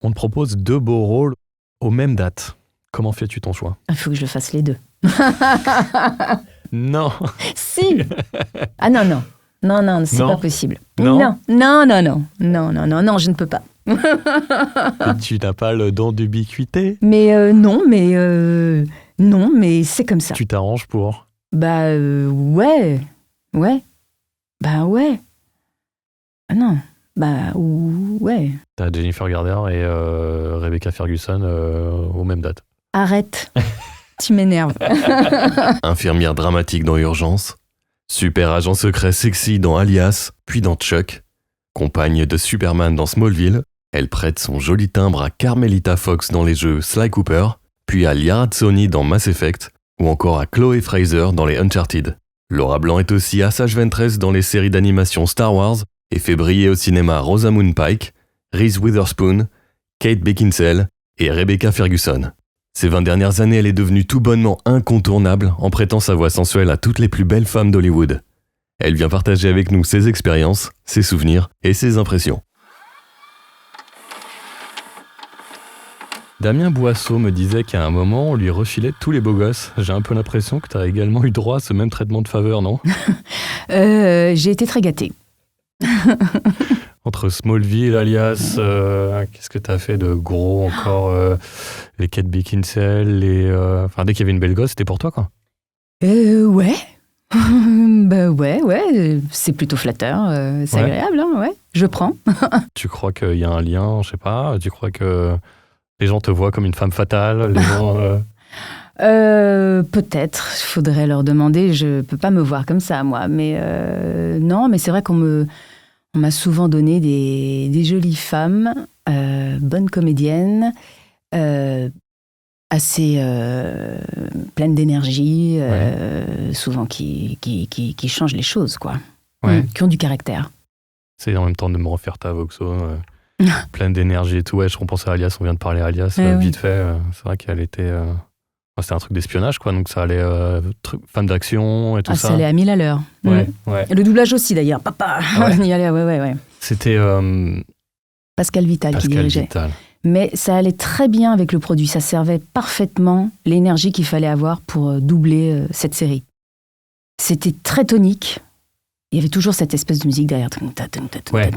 On te propose 2 beaux rôles aux mêmes dates. Comment fais-tu ton choix? Il faut que je fasse les deux. Non. Si. Ah non, non. Non, non, c'est Non. pas possible. Non. Non, non, non, non. Non, non, non, non, je ne peux pas. Et tu n'as pas le don d'ubiquité? Mais non, mais c'est comme ça. Tu t'arranges pour? Ouais. Ouais. Bah ouais. Ah non. Bah ouais. T'as Jennifer Garner et Rebecca Ferguson aux mêmes dates. Arrête. Tu m'énerves. Infirmière dramatique dans Urgence, super agent secret sexy dans Alias, puis dans Chuck, compagne de Superman dans Smallville, elle prête son joli timbre à Carmelita Fox dans les jeux Sly Cooper, puis à Liara Sony dans Mass Effect, ou encore à Chloe Fraser dans les Uncharted. Laura Blanc est aussi Asajj Ventress dans les séries d'animation Star Wars et fait briller au cinéma Rosamund Pike, Reese Witherspoon, Kate Beckinsale et Rebecca Ferguson. Ces 20 dernières années, elle est devenue tout bonnement incontournable en prêtant sa voix sensuelle à toutes les plus belles femmes d'Hollywood. Elle vient partager avec nous ses expériences, ses souvenirs et ses impressions. Damien Boisseau me disait qu'à un moment, on lui refilait tous les beaux gosses. J'ai un peu l'impression que tu as également eu droit à ce même traitement de faveur, non? J'ai été très gâtée. Entre Smallville, Alias, qu'est-ce que tu as fait de gros encore? Les Kate Beckinsale, enfin, dès qu'il y avait une belle gosse, c'était pour toi, quoi. Ouais. Ouais. C'est plutôt flatteur. C'est Ouais. agréable, hein, ouais. Je prends. Tu crois qu'il y a un lien, je sais pas? Tu crois que les gens te voient comme une femme fatale? Les gens, Peut-être, il faudrait leur demander. Je peux pas me voir comme ça, moi. Mais non, mais c'est vrai on m'a souvent donné des jolies femmes, bonnes comédiennes, assez pleines d'énergie, souvent qui changent les choses, quoi. Ouais. Qui ont du caractère. c'est en même temps de me refaire ta Voxo, pleine d'énergie et tout. Ouais, je repense à Alias, on vient de parler à Alias, Ouais, vite fait. C'est vrai qu'elle était... c'était un truc d'espionnage, quoi, donc ça allait... femme d'action et tout ça. Ça allait à 1000 à l'heure. Ouais, ouais. Et le doublage aussi, d'ailleurs. Papa, Ouais. on y allait, ouais. C'était Pascal Vital qui Pascal dirigeait. Vital. Mais ça allait très bien avec le produit. Ça servait parfaitement l'énergie qu'il fallait avoir pour doubler cette série. C'était très tonique. Il y avait toujours cette espèce de musique derrière. Ouais.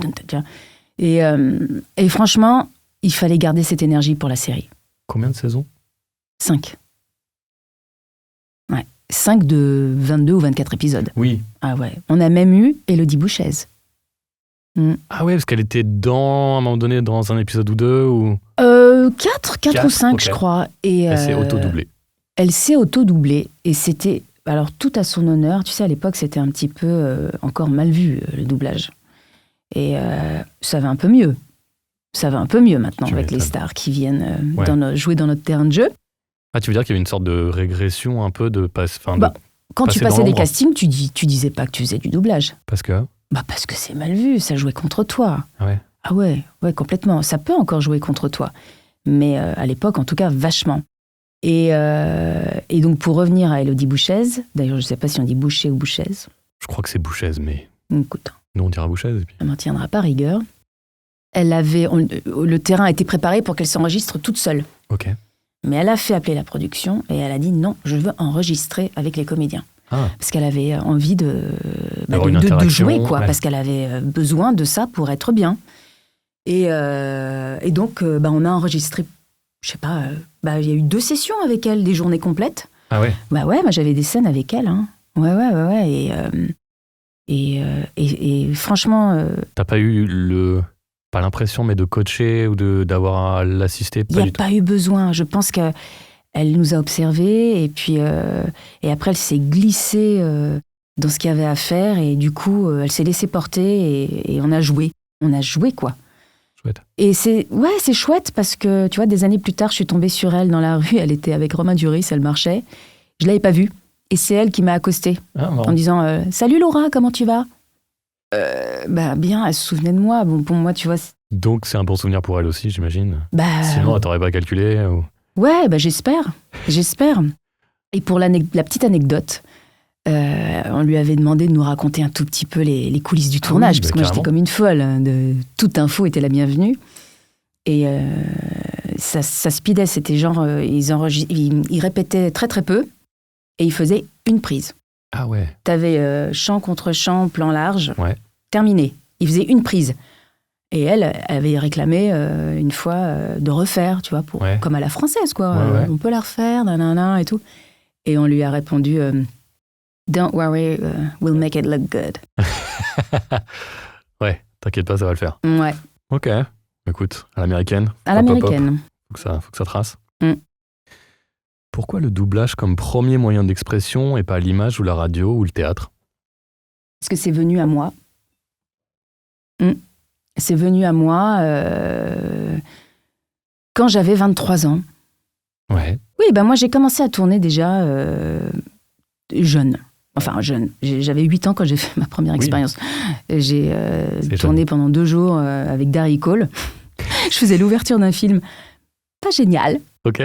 Et franchement, il fallait garder cette énergie pour la série. Combien de saisons? 5. Ouais. 5 de 22 ou 24 épisodes. Oui. Ah ouais. On a même eu Élodie Bouchez. Ah ouais, parce qu'elle était à un moment donné, dans un épisode ou deux, ou... 4 ou 5, ok. je crois. Et, Elle s'est auto-doublée. Elle s'est auto-doublée. Et c'était, alors tout à son honneur. Tu sais, à l'époque, c'était un petit peu encore mal vu, le doublage. Et ça va un peu mieux. Ça va un peu mieux maintenant Tu avec les m'étonnes. stars qui viennent Ouais. jouer dans notre terrain de jeu. Ah, tu veux dire qu'il y avait une sorte de régression un peu de... Quand tu passer passais dans des l'ombre. castings, tu disais pas que tu faisais du doublage. Parce que... Parce que c'est mal vu, ça jouait contre toi. Ouais. Ah ouais, complètement. Ça peut encore jouer contre toi. Mais à l'époque, en tout cas, vachement. Et donc, pour revenir à Élodie Bouchez, d'ailleurs, je ne sais pas si on dit Boucher ou Bouchez. Je crois que c'est Bouchez, mais... Écoute, Nous, on dira Bouchez, et puis... elle m'en tiendra pas rigueur. Le terrain a été préparé pour qu'elle s'enregistre toute seule. Ok. Mais elle a fait appeler la production et elle a dit non, je veux enregistrer avec les comédiens. Ah, Parce qu'elle avait envie D'avoir une de interaction, jouer, quoi. ouais. Parce qu'elle avait besoin de ça pour être bien. Et donc, on a enregistré, je sais pas, il y a eu 2 sessions avec elle, des journées complètes. ah ouais. Moi j'avais des scènes avec elle. Hein. Ouais. Et franchement, T'as pas eu pas l'impression, mais de coacher ou d'avoir à l'assister? il Pas n'y a du tout. pas eu besoin. Je pense qu'elle nous a observés et puis et après elle s'est glissée dans ce qu'il y avait à faire et du coup elle s'est laissée porter et on a joué. On a joué, quoi. Chouette. Et c'est chouette parce que, tu vois, des années plus tard, je suis tombée sur elle dans la rue. Elle était avec Romain Duris, elle marchait. Je l'avais pas vue. Et c'est elle qui m'a accostée Ah, en marrant. me disant « Salut Laura, comment tu vas ?» Bien, elle se souvenait de moi. Bon, pour moi, tu vois... Donc, c'est un bon souvenir pour elle aussi, j'imagine. Bah, Sinon, elle t'aurait pas calculé ou... ouais, j'espère. Et pour la petite anecdote, on lui avait demandé de nous raconter un tout petit peu les coulisses du tournage, oui, parce que bah, moi, j'étais carrément. comme une folle. Toute info était la bienvenue. Et ça speedait, c'était genre, ils répétaient très très peu et ils faisaient une prise. Ah ouais. T'avais chant contre chant, plan large, Ouais. terminé. Ils faisaient une prise. Et elle avait réclamé une fois de refaire, tu vois, comme à la française, quoi. Ouais. On peut la refaire, nanana et tout. Et on lui a répondu Don't worry, we'll make it look good. Ouais, t'inquiète pas, ça va le faire. Ouais, Ok. Écoute, à l'américaine. à Hop, hop, hop. l'américaine. Faut que ça trace. Mm. Pourquoi le doublage comme premier moyen d'expression et pas l'image ou la radio ou le théâtre? Parce que c'est venu à moi. C'est venu à moi quand j'avais 23 ans. Ouais. Oui, ben moi j'ai commencé à tourner déjà jeune. Enfin, jeune. J'avais 8 ans quand j'ai fait ma première expérience. J'ai tourné pendant 2 jours avec Darry Cole. Je faisais l'ouverture d'un film pas génial. Ok.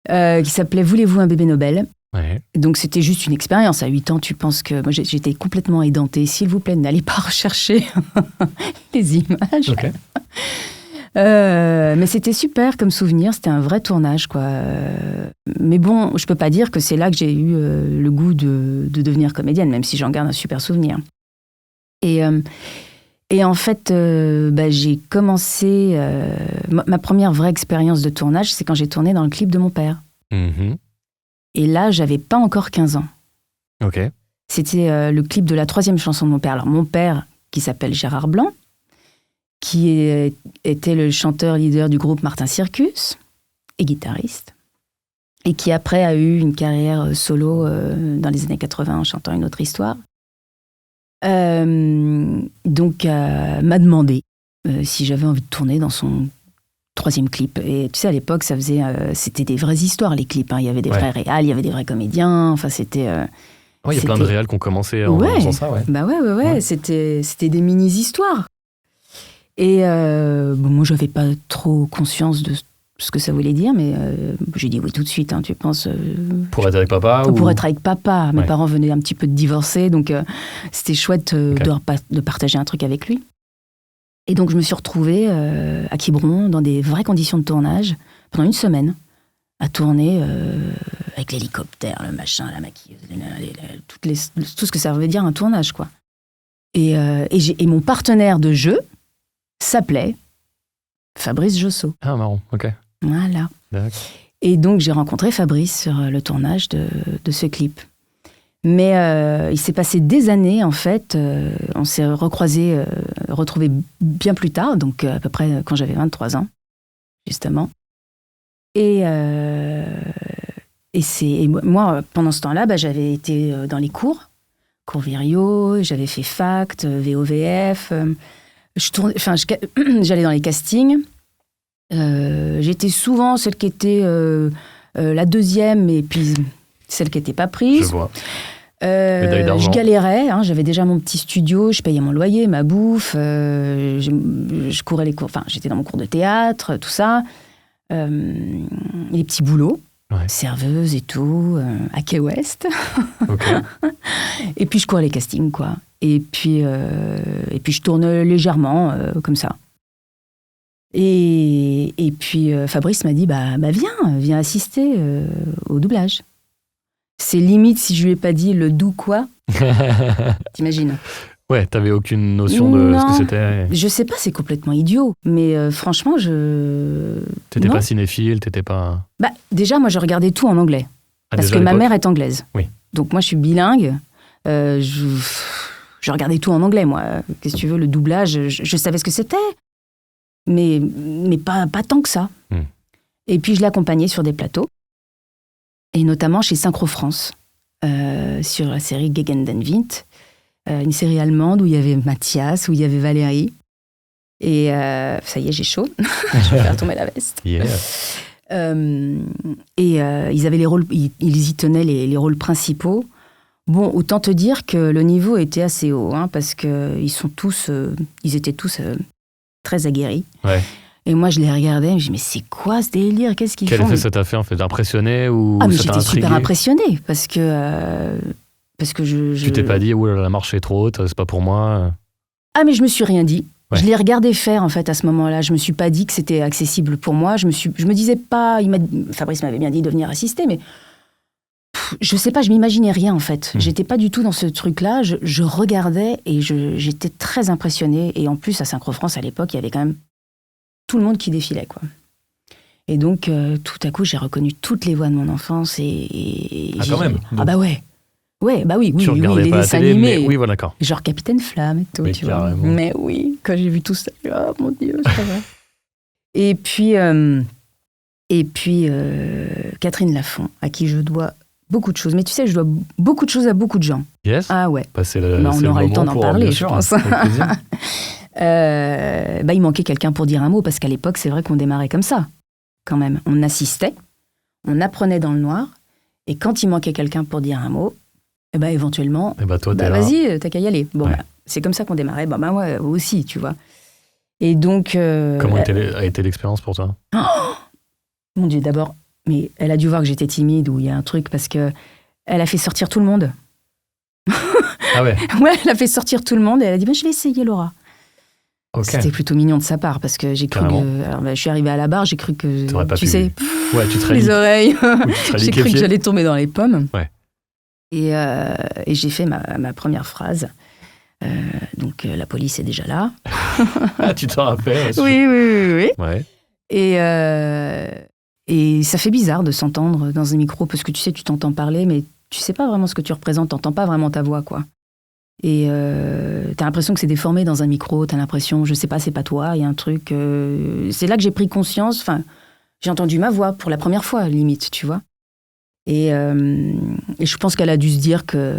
Qui s'appelait Voulez-vous un bébé Nobel? Ouais. Donc c'était juste une expérience. À 8 ans, tu penses que... Moi, j'étais complètement édentée. S'il vous plaît, n'allez pas rechercher les images. Ok. Mais c'était super comme souvenir. C'était un vrai tournage, quoi. Mais bon, je peux pas dire que c'est là que j'ai eu le goût de devenir comédienne, même si j'en garde un super souvenir. Et en fait, j'ai commencé... ma première vraie expérience de tournage, c'est quand j'ai tourné dans le clip de mon père. Mm-hmm. Et là, j'avais pas encore 15 ans. Ok. C'était le clip de la 3e chanson de mon père. Alors, mon père, qui s'appelle Gérard Blanc, qui était le chanteur leader du groupe Martin Circus et guitariste, et qui après a eu une carrière solo dans les années 80 en chantant une autre histoire. Donc, m'a demandé si j'avais envie de tourner dans son 3e clip. Et tu sais, à l'époque, c'était des vraies histoires, les clips. Hein. Il y avait des vrais réals, il y avait des vrais comédiens. Enfin, c'était... il y a plein de réals qui ont commencé en faisant ça, ouais. Bah ouais. C'était des mini-histoires. Et moi, je n'avais pas trop conscience de ce que ça voulait dire, mais j'ai dit oui tout de suite. Hein, tu penses pour être avec papa Pour être avec papa. Mes parents venaient un petit peu de divorcer, donc c'était chouette de partager un truc avec lui. Et donc, je me suis retrouvée à Quiberon, dans des vraies conditions de tournage, pendant 1 semaine, à tourner avec l'hélicoptère, le machin, la maquilleuse, tout ce que ça veut dire un tournage, quoi. Et mon partenaire de jeu s'appelait Fabrice Josso. Ah, marrant, ok. Voilà. D'accord. Et donc, j'ai rencontré Fabrice sur le tournage de ce clip. Mais il s'est passé des années, en fait. On s'est retrouvés bien plus tard, donc à peu près quand j'avais 23 ans, justement. Et moi, pendant ce temps-là, j'avais été dans les cours Virio, j'avais fait FACT, VOVF. J'allais dans les castings. J'étais souvent celle qui était la 2e et puis celle qui n'était pas prise. Je vois. Je galérais, hein, j'avais déjà mon petit studio, je payais mon loyer, ma bouffe, je courais les cours, j'étais dans mon cours de théâtre, tout ça, les petits boulots, serveuse et tout, à Key West. Okay. Et puis je courais les castings, quoi. Et puis je tourne légèrement, comme ça. Et puis Fabrice m'a dit, viens assister au doublage. C'est limite si je lui ai pas dit le doux quoi. T'imagines? Ouais, t'avais aucune notion de ce que c'était. Je sais pas, c'est complètement idiot. Mais franchement, T'étais pas cinéphile, t'étais pas... Déjà, moi, je regardais tout en anglais. Parce que ma mère est anglaise. Oui. Donc moi, je suis bilingue. Je regardais tout en anglais, moi. Qu'est-ce que tu veux, le doublage, je savais ce que c'était. Mais pas tant que ça. Et puis, je l'accompagnais sur des plateaux. Et notamment chez Synchro France, sur la série Gegen den Wind, une série allemande où il y avait Mathias, où il y avait Valérie. Et ça y est, j'ai chaud. Je vais faire tomber la veste. Yeah. Ils avaient les rôles, ils y tenaient les rôles principaux. Bon, autant te dire que le niveau était assez haut, hein, parce qu'ils étaient tous très aguerris. Ouais. Et moi, je les regardais, je me dis, mais c'est quoi ce délire? Qu'est-ce qu'ils font? Quel effet ça t'a fait, en fait? D'impressionner ou mais ça t'a j'étais intrigué? super impressionnée, parce que je... Tu t'es pas dit, oh là, la marche est trop haute, c'est pas pour moi? Ah, mais je me suis rien dit. Ouais. Je l'ai regardé faire, en fait, à ce moment-là. Je me suis pas dit que c'était accessible pour moi. Je me disais pas... Fabrice m'avait bien dit de venir assister, mais... je sais pas, je m'imaginais rien, en fait. J'étais pas du tout dans ce truc-là. Je regardais et j'étais très impressionnée. Et en plus, à Synchro-France, à l'époque, il y avait quand même tout le monde qui défilait, quoi. Et donc, tout à coup, j'ai reconnu toutes les voix de mon enfance et quand même. Ah bah ouais. Ouais, bah oui, Tu regardais les pas la dessins télé, animés. mais oui, voilà, d'accord. Genre Capitaine Flamme et tout, Mais tu carrément. vois. Mais oui, quand j'ai vu tout ça, oh mon Dieu, c'est pas vrai. Et puis, Catherine Lafont, à qui je dois beaucoup de choses. Mais tu sais, je dois beaucoup de choses à beaucoup de gens. Yes. Ah ouais. Bah, c'est on aura le temps d'en parler, bien je sûr, pense. avec plaisir. Il manquait quelqu'un pour dire un mot, parce qu'à l'époque, c'est vrai qu'on démarrait comme ça, quand même. On assistait, on apprenait dans le noir, et quand il manquait quelqu'un pour dire un mot, éventuellement, Et bah, toi, t'es là. vas-y, t'as qu'à y aller. Bon, Ouais. c'est comme ça qu'on démarrait. Ouais, vous aussi, tu vois. Et donc... Comment a été l'expérience pour toi? Mon Dieu, d'abord, mais elle a dû voir que j'étais timide, ou il y a un truc, parce que elle a fait sortir tout le monde. Ah ouais. Ouais, elle a fait sortir tout le monde, et elle a dit, je vais essayer, Laura. Ok. C'était plutôt mignon de sa part, parce que j'ai cru Carrément. que... Alors, je suis arrivée à la barre, j'ai cru que... T'aurais pas tu pu. sais, Ouais, tu te les oreilles. Ou tu serais J'ai cru que liquéfié. j'allais tomber dans les pommes. Ouais. Et j'ai fait ma première phrase. Donc, la police est déjà là. Ah, tu t'en rappelles? Oui. Ouais. Et ça fait bizarre de s'entendre dans un micro, parce que tu sais, tu t'entends parler, mais tu sais pas vraiment ce que tu représentes, t'entends pas vraiment ta voix, quoi. Et t'as l'impression que c'est déformé dans un micro, t'as l'impression, je sais pas, c'est pas toi, il y a un truc... c'est là que j'ai pris conscience, enfin, j'ai entendu ma voix pour la première fois, limite, tu vois. Et je pense qu'elle a dû se dire que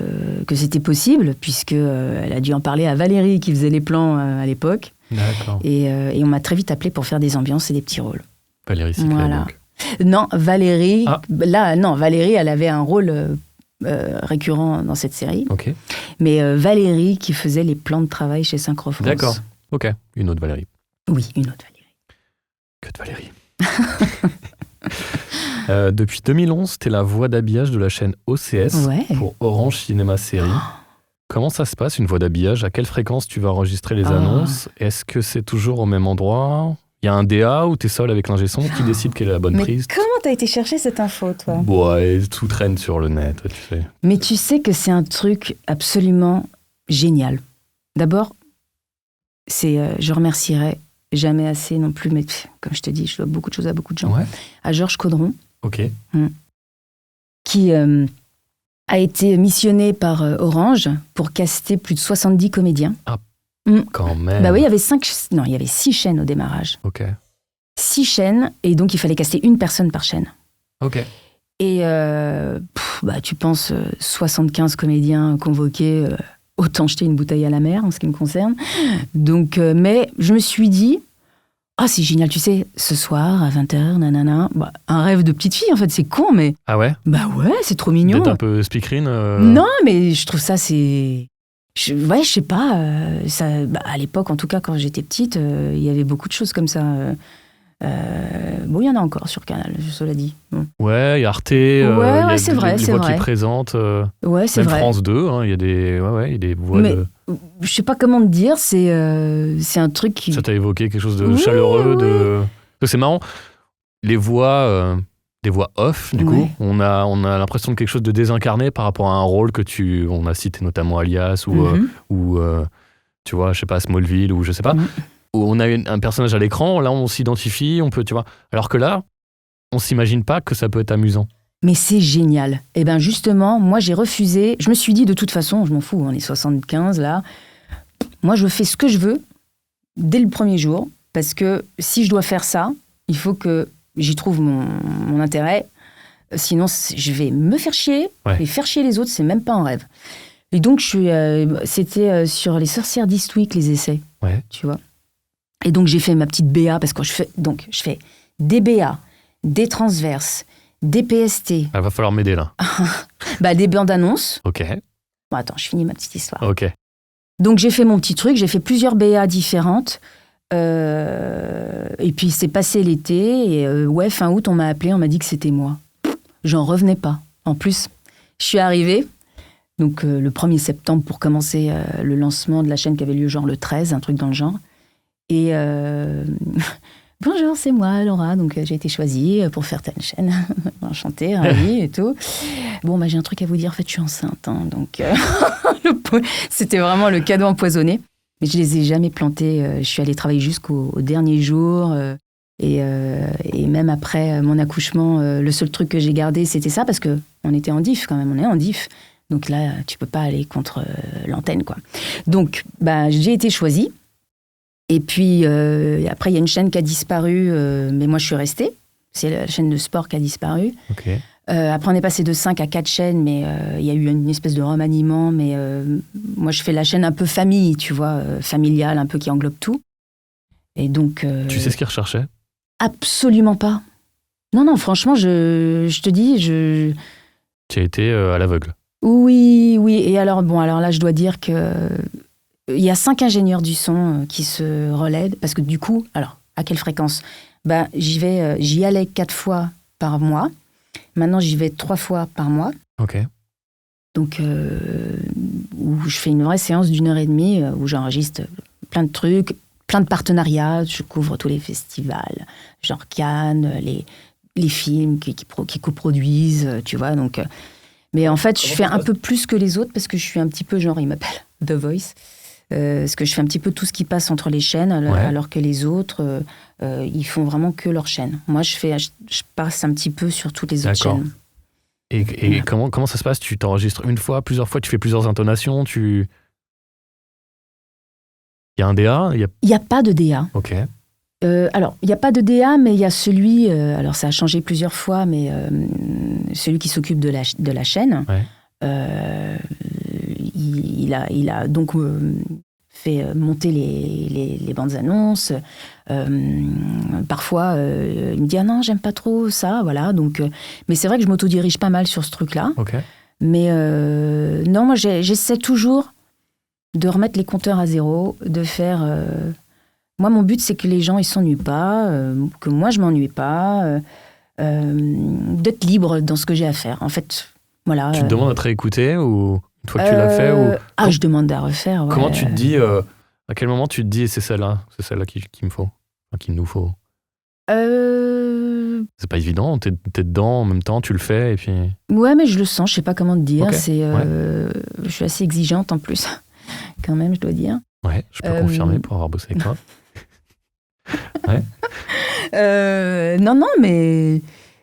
c'était possible, puisque elle a dû en parler à Valérie, qui faisait les plans à l'époque. D'accord. Et on m'a très vite appelée pour faire des ambiances et des petits rôles. Valérie Ciclet, Voilà. donc. Non, Valérie, Ah. Valérie, elle avait un rôle récurrent dans cette série. Ok. Mais Valérie qui faisait les plans de travail chez Synchro-France. D'accord. Ok. Une autre Valérie. Oui, une autre Valérie. Que de Valérie. Depuis 2011, t'es la voix d'habillage de la chaîne OCS Ouais. pour Orange Cinéma Série. Comment ça se passe, une voix d'habillage? À quelle fréquence tu vas enregistrer les annonces? Est-ce que c'est toujours au même endroit? Il y a un DA ou t'es seul avec l'ingé son qui décide quelle est la bonne Mais prise? comment t'as été chercher cette info, toi? Ouais, tout traîne sur le net, tu sais. Mais tu sais que c'est un truc absolument génial. D'abord, je remercierai jamais assez non plus, mais comme je te dis, je dois beaucoup de choses à beaucoup de gens. Ouais. À Georges Caudron, Ok. qui a été missionné par Orange pour caster plus de 70 comédiens. Quand même. Bah oui, il y avait 6 chaînes au démarrage. Ok. 6 chaînes, et donc il fallait caster une personne par chaîne. Ok. Et tu penses 75 comédiens convoqués, autant jeter une bouteille à la mer en ce qui me concerne. Donc, mais je me suis dit, c'est génial, tu sais, ce soir à 20h, nanana, un rêve de petite fille en fait, c'est con, mais Ah ouais? bah ouais, c'est trop mignon. D'être un peu speakerine Non, mais je trouve ça, je sais pas, à l'époque, en tout cas, quand j'étais petite, il y avait beaucoup de choses comme ça. Il y en a encore sur Canal, cela dit. Bon. Ouais, il y a Arte, il y a c'est vrai, des c'est voix vrai. qui présentent. Ouais, c'est même vrai. France 2, il y a des, il y a des voix Mais de... je sais pas comment te dire, c'est un truc qui... Ça t'a évoqué quelque chose de Oui, chaleureux, oui. Parce que c'est marrant, les voix, des voix off, du coup, Ouais. on a l'impression de quelque chose de désincarné par rapport à un rôle que on a cité notamment Alias ou tu vois, je sais pas, Smallville ou je sais pas. Où on a un personnage à l'écran, là on s'identifie, on peut, tu vois. Alors que là, on s'imagine pas que ça peut être amusant. Mais c'est génial. Et bien justement, moi j'ai refusé. Je me suis dit de toute façon, je m'en fous, on est 75 là. Moi je fais ce que je veux dès le premier jour. Parce que si je dois faire ça, il faut que j'y trouve mon intérêt. Sinon, je vais me faire chier et faire chier les autres, c'est même pas un rêve. Et donc, c'était sur les sorcières d'Eastwick, les essais. Ouais. Tu vois. Et donc, j'ai fait ma petite BA, parce que je fais des BA, des transverses, des PST. Il va falloir m'aider là. Des bandes annonces. Ok. Bon, attends, je finis ma petite histoire. Ok. Donc, j'ai fait mon petit truc, j'ai fait plusieurs BA différentes. Et puis, c'est passé l'été. Et fin août, on m'a appelé, on m'a dit que c'était moi. J'en revenais pas. En plus, je suis arrivée, donc le 1er septembre pour commencer le lancement de la chaîne qui avait lieu genre le 13, un truc dans le genre. Et bonjour, c'est moi, Laura. Donc, j'ai été choisie pour faire telle chaîne. Enchantée, ravie et tout. Bon, j'ai un truc à vous dire. En fait, je suis enceinte. Hein, donc, c'était vraiment le cadeau empoisonné. Mais je les ai jamais plantés. Je suis allée travailler jusqu'au dernier jour. Et même après mon accouchement, le seul truc que j'ai gardé, c'était ça, parce qu'on était en diff quand même. On est en diff. Donc là, tu peux pas aller contre l'antenne, quoi. Donc, j'ai été choisie. Et puis, après, il y a une chaîne qui a disparu, mais moi, je suis restée. C'est la chaîne de sport qui a disparu. Okay. Après, on est passé de 5 à 4 chaînes, mais il y a eu une espèce de remaniement. Mais moi, je fais la chaîne un peu famille, tu vois, familiale, un peu qui englobe tout. Et donc... Tu sais ce qu'ils recherchaient ? Absolument pas. Non, franchement, je te dis, Tu as été à l'aveugle. Oui. Et alors là, je dois dire que il y a 5 ingénieurs du son qui se relaient, parce que du coup, alors, à quelle fréquence ? J'y allais 4 fois par mois. Maintenant, j'y vais 3 fois par mois. Ok. Donc, où je fais une vraie séance d'1h30, où j'enregistre plein de trucs, plein de partenariats. Je couvre tous les festivals, genre Cannes, les films qui coproduisent, tu vois. Donc, mais en fait, je fais un peu plus que les autres, parce que je suis un petit peu genre, ils m'appellent The Voice. Parce que je fais un petit peu tout ce qui passe entre les chaînes, alors que les autres, ils font vraiment que leur chaîne. Moi, je passe un petit peu sur toutes les autres chaînes. Et voilà. Comment ça se passe ? Tu t'enregistres une fois, plusieurs fois, tu fais plusieurs intonations, Il y a un DA ? Il n'y a pas de DA. Ok. Alors, il n'y a pas de DA, mais il y a celui... alors, ça a changé plusieurs fois, mais celui qui s'occupe de la chaîne... Ouais. Il a donc fait monter les bandes annonces. Parfois, il me dit « Ah non, j'aime pas trop ça. » Voilà, donc, mais c'est vrai que je m'autodirige pas mal sur ce truc-là. Okay. Mais non, moi, j'essaie toujours de remettre les compteurs à zéro, de faire... Moi, mon but, c'est que les gens, ils s'ennuient pas, que moi, je m'ennuie pas, d'être libre dans ce que j'ai à faire. En fait... Voilà, tu te demandes à te réécouter ou une fois que tu l'as fait ou... je demande à refaire. Ouais. Comment tu te dis, à quel moment tu te dis, c'est celle-là qu'il me faut, qu'il nous faut C'est pas évident, t'es dedans en même temps, tu le fais et puis... Ouais, mais je le sens, je sais pas comment te dire. Okay. Je suis assez exigeante en plus, quand même, je dois dire. Ouais, je peux confirmer pour avoir bossé avec toi. Ouais. Non, mais...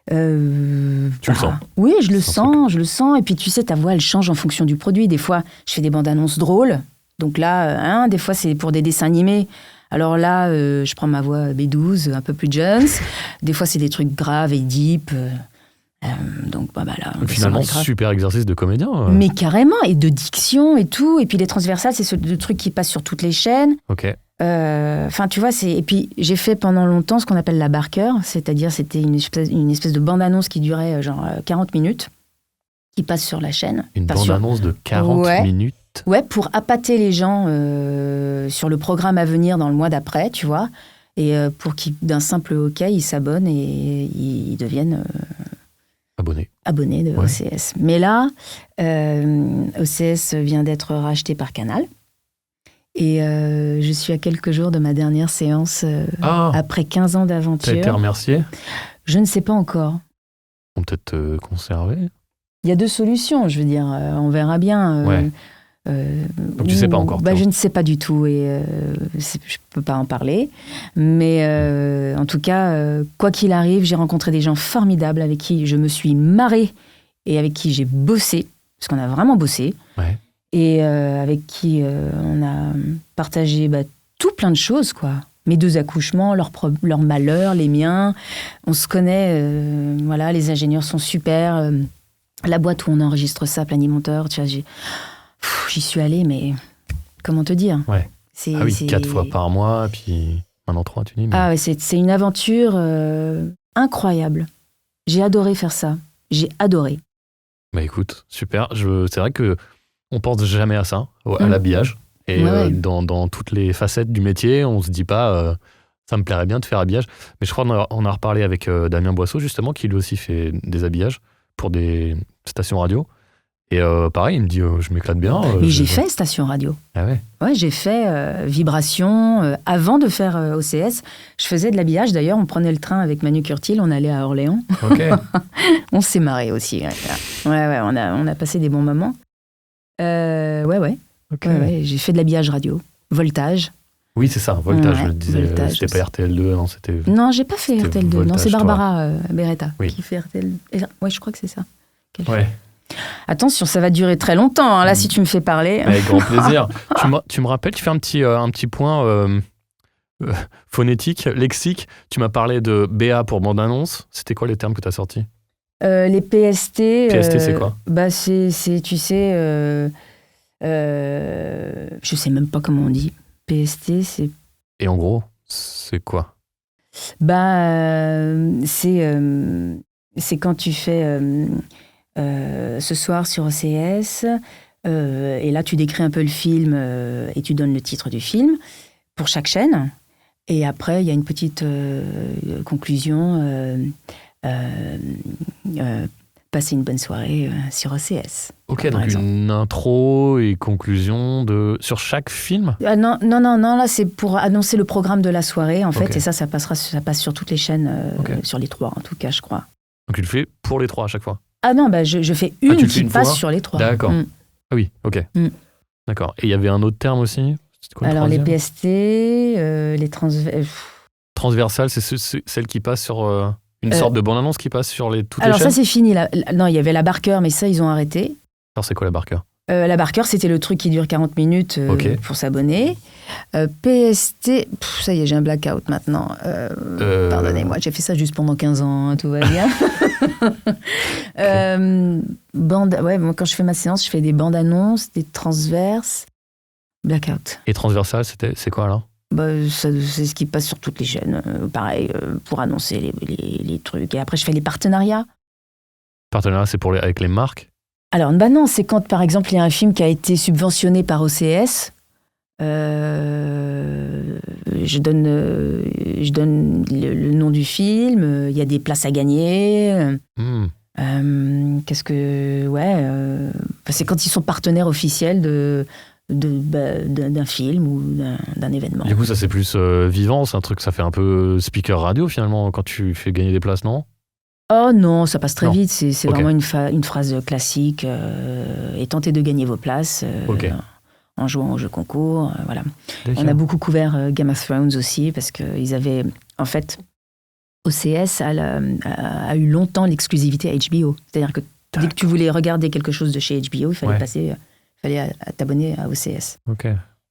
tu le sens ? Oui, je le sens. Et puis, tu sais, ta voix, elle change en fonction du produit. Des fois, je fais des bandes annonces drôles. Donc là, des fois, c'est pour des dessins animés. Alors là, je prends ma voix B12, un peu plus Jones. Des fois, c'est des trucs graves et deep. Donc, là... Finalement, super exercice de comédien. Mais carrément, et de diction et tout. Et puis, les transversales, c'est le truc qui passe sur toutes les chaînes. Ok. Enfin, tu vois, et puis j'ai fait pendant longtemps ce qu'on appelle la Barker, c'est-à-dire c'était une espèce de bande-annonce qui durait genre 40 minutes, qui passe sur la chaîne. Une bande-annonce de 40 minutes ? Ouais, pour appâter les gens sur le programme à venir dans le mois d'après, tu vois, et pour qu'ils, d'un simple OK, ils s'abonnent et ils deviennent... abonnés de OCS. Mais là, OCS vient d'être racheté par Canal. Et je suis à quelques jours de ma dernière séance après 15 ans d'aventure. Tu as été remercié ? Je ne sais pas encore. On peut peut-être conserver ? Il y a 2 solutions, je veux dire. On verra bien. Donc tu ne sais pas encore ? Je ne sais pas du tout et je ne peux pas en parler. Mais en tout cas, quoi qu'il arrive, j'ai rencontré des gens formidables avec qui je me suis marrée et avec qui j'ai bossé, parce qu'on a vraiment bossé. Ouais. Et avec qui on a partagé tout plein de choses, quoi. Mes 2 accouchements, leurs malheurs, les miens. On se connaît, voilà, les ingénieurs sont super. La boîte où on enregistre ça, Planimonteur, tu vois, j'y suis allée, mais comment te dire ? Ouais. 4 fois par mois, puis maintenant 3, tu dis. Mais... Ah ouais, c'est une aventure incroyable. J'ai adoré faire ça. J'ai adoré. Bah écoute, super. C'est vrai que on pense jamais à ça, à l'habillage. Et dans toutes les facettes du métier, on se dit pas ça me plairait bien de faire habillage. Mais je crois qu'on a reparlé avec Damien Boisseau, justement, qui lui aussi fait des habillages pour des stations radio. Et pareil, il me dit, je m'éclate bien. Mais j'ai fait station radio. Ah ouais. Ouais, j'ai fait Vibration. Avant de faire OCS, je faisais de l'habillage. D'ailleurs, on prenait le train avec Manu Curtil, on allait à Orléans. Ok. On s'est marré aussi. Ouais, on a passé des bons moments. Ouais. Okay. Ouais, j'ai fait de l'habillage radio. Voltage. Oui, c'est ça, Voltage, je le disais. Voltage c'était pas RTL2, non, c'était... Non, j'ai pas fait RTL2. Voltage, non, c'est Barbara Beretta oui. qui fait RTL. Ouais, je crois que c'est ça. Ouais. Attention, ça va durer très longtemps. Hein, là, si tu me fais parler. Avec grand plaisir. Tu me rappelles, tu fais un petit point phonétique, lexique. Tu m'as parlé de BA pour bande-annonce. C'était quoi les termes que tu as sortis? Les PST. PST, c'est quoi? Bah, c'est, tu sais... je sais même pas comment on dit. PST, c'est... Et en gros, c'est quoi? Bah, c'est quand tu fais ce soir sur OCS, et là tu décris un peu le film et tu donnes le titre du film pour chaque chaîne. Et après, il y a une petite conclusion. Passer une bonne soirée sur OCS. Ok, donc une intro et conclusion sur chaque film? Non, là c'est pour annoncer le programme de la soirée en fait, et ça passe sur toutes les chaînes, sur les 3 en tout cas, je crois. Donc tu le fais pour les 3 à chaque fois? Ah non, bah je fais une qui passe sur les 3. D'accord. Ah oui, ok. D'accord. Et il y avait un autre terme aussi? Quoi, alors les PST, les transversales, c'est celles qui passent sur... Une sorte de bande-annonce qui passe sur toutes les chaînes? Alors ça, c'est fini. Non, il y avait la Barker, mais ça, ils ont arrêté. Alors c'est quoi la Barker? La Barker, c'était le truc qui dure 40 minutes pour s'abonner. PST, ça y est, j'ai un blackout maintenant. Pardonnez-moi, j'ai fait ça juste pendant 15 ans, hein, tout va bien. Moi, quand je fais ma séance, je fais des bandes-annonces, des transverses, blackout. Et transversal, c'est quoi alors? Bah, c'est ce qui passe sur toutes les chaînes, pareil, pour annoncer les trucs. Et après, je fais les partenariats. Partenariat, c'est avec les marques? Alors, bah non, c'est quand, par exemple, il y a un film qui a été subventionné par OCS. Je donne le nom du film. Il y a des places à gagner. Qu'est-ce que... Ouais, c'est quand ils sont partenaires officiels d'un film ou d'un événement. Du coup, ça c'est plus vivant, c'est un truc, ça fait un peu speaker radio finalement quand tu fais gagner des places, non? Oh non, ça passe très vite, c'est vraiment une phrase classique, et tentez de gagner vos places en jouant au jeu concours, voilà. On a beaucoup couvert Game of Thrones aussi, parce qu'ils avaient, en fait, OCS a eu longtemps l'exclusivité à HBO, c'est-à-dire que dès que tu voulais regarder quelque chose de chez HBO, il fallait fallait t'abonner à OCS.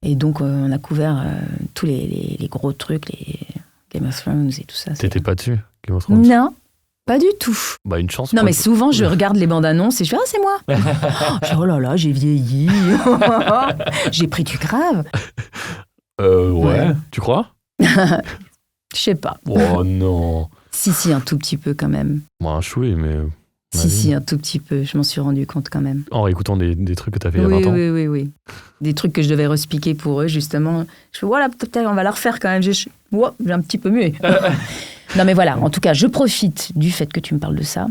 Et donc, on a couvert tous les gros trucs, les Game of Thrones et tout ça. T'étais pas dessus, Game of Thrones? Non, pas du tout. Bah, une chance. Non, mais souvent, je regarde les bandes annonces et je fais « Ah, c'est moi !» Oh là là, j'ai vieilli. J'ai pris du grave. Ouais. Tu crois? Je sais pas. Oh non. Si, un tout petit peu quand même. Moi, un chouet, mais... Si, un tout petit peu. Je m'en suis rendu compte quand même. En réécoutant des trucs que tu as fait il y a 20 ans. Oui. Des trucs que je devais respiquer pour eux, justement. Je fais, voilà, peut-être on va la refaire quand même. J'ai un petit peu mieux. Non, mais voilà. En tout cas, je profite du fait que tu me parles de ça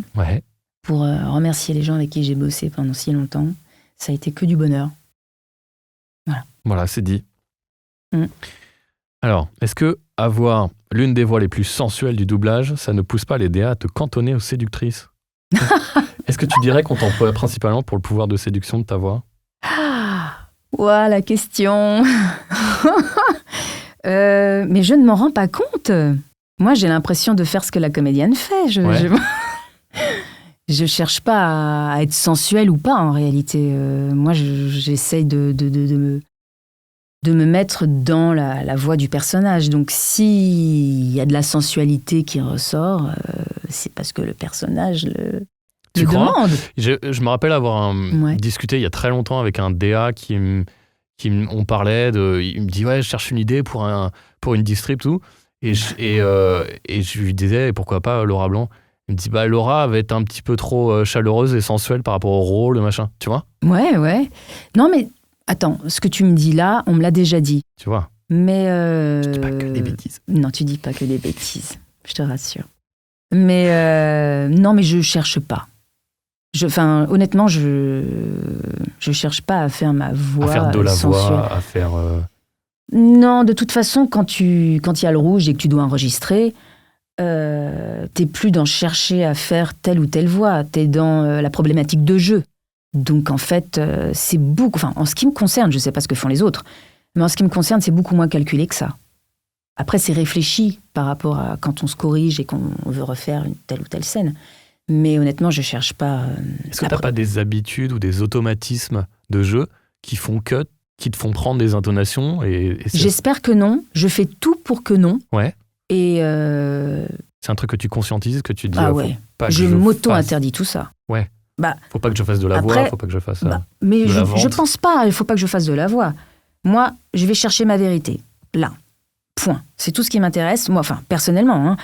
pour remercier les gens avec qui j'ai bossé pendant si longtemps. Ça a été que du bonheur. Voilà, c'est dit. Alors, est-ce que avoir l'une des voix les plus sensuelles du doublage, ça ne pousse pas les DA à te cantonner aux séductrices? Est-ce que tu dirais qu'on t'emploie principalement pour le pouvoir de séduction de ta voix? Ouah, la question. Mais je ne m'en rends pas compte. Moi, j'ai l'impression de faire ce que la comédienne fait. Je cherche pas à être sensuelle ou pas, en réalité. Moi, j'essaye de me mettre dans la voix du personnage. Donc, s'il y a de la sensualité qui ressort, c'est parce que le personnage le demande. Je me rappelle avoir discuté il y a très longtemps avec un DA on parlait il me dit je cherche une idée pour une distrib tout et je lui disais pourquoi pas Laura Blanc. Il me dit Laura va être un petit peu trop chaleureuse et sensuelle par rapport au rôle machin, tu vois? Ouais. Non mais attends, ce que tu me dis là, on me l'a déjà dit. Tu vois? Mais je dis pas que des bêtises. Non, tu dis pas que des bêtises, je te rassure. Mais non, mais je cherche pas. Honnêtement, je cherche pas à faire ma voix à faire de la sensuelle. voix, à faire... Non, de toute façon, quand il y a le rouge et que tu dois enregistrer, t'es plus dans chercher à faire telle ou telle voix, t'es dans la problématique de jeu. Donc en fait, c'est beaucoup... Enfin, en ce qui me concerne, je sais pas ce que font les autres, mais en ce qui me concerne, c'est beaucoup moins calculé que ça. Après, c'est réfléchi par rapport à quand on se corrige et qu'on veut refaire une telle ou telle scène. Mais honnêtement, je cherche pas... Est-ce que t'as pas des habitudes ou des automatismes de jeu qui te font prendre des intonations J'espère que non. Je fais tout pour que non. Ouais. Et c'est un truc que tu conscientises, que tu dis... Ah ouais. Je m'auto-interdis tout ça. Ouais. Bah, faut pas que je fasse de la voix, faut pas que je fasse... mais je pense pas, il faut pas que je fasse de la voix. Moi, je vais chercher ma vérité. Là. Point. C'est tout ce qui m'intéresse, moi, enfin, personnellement. Hein.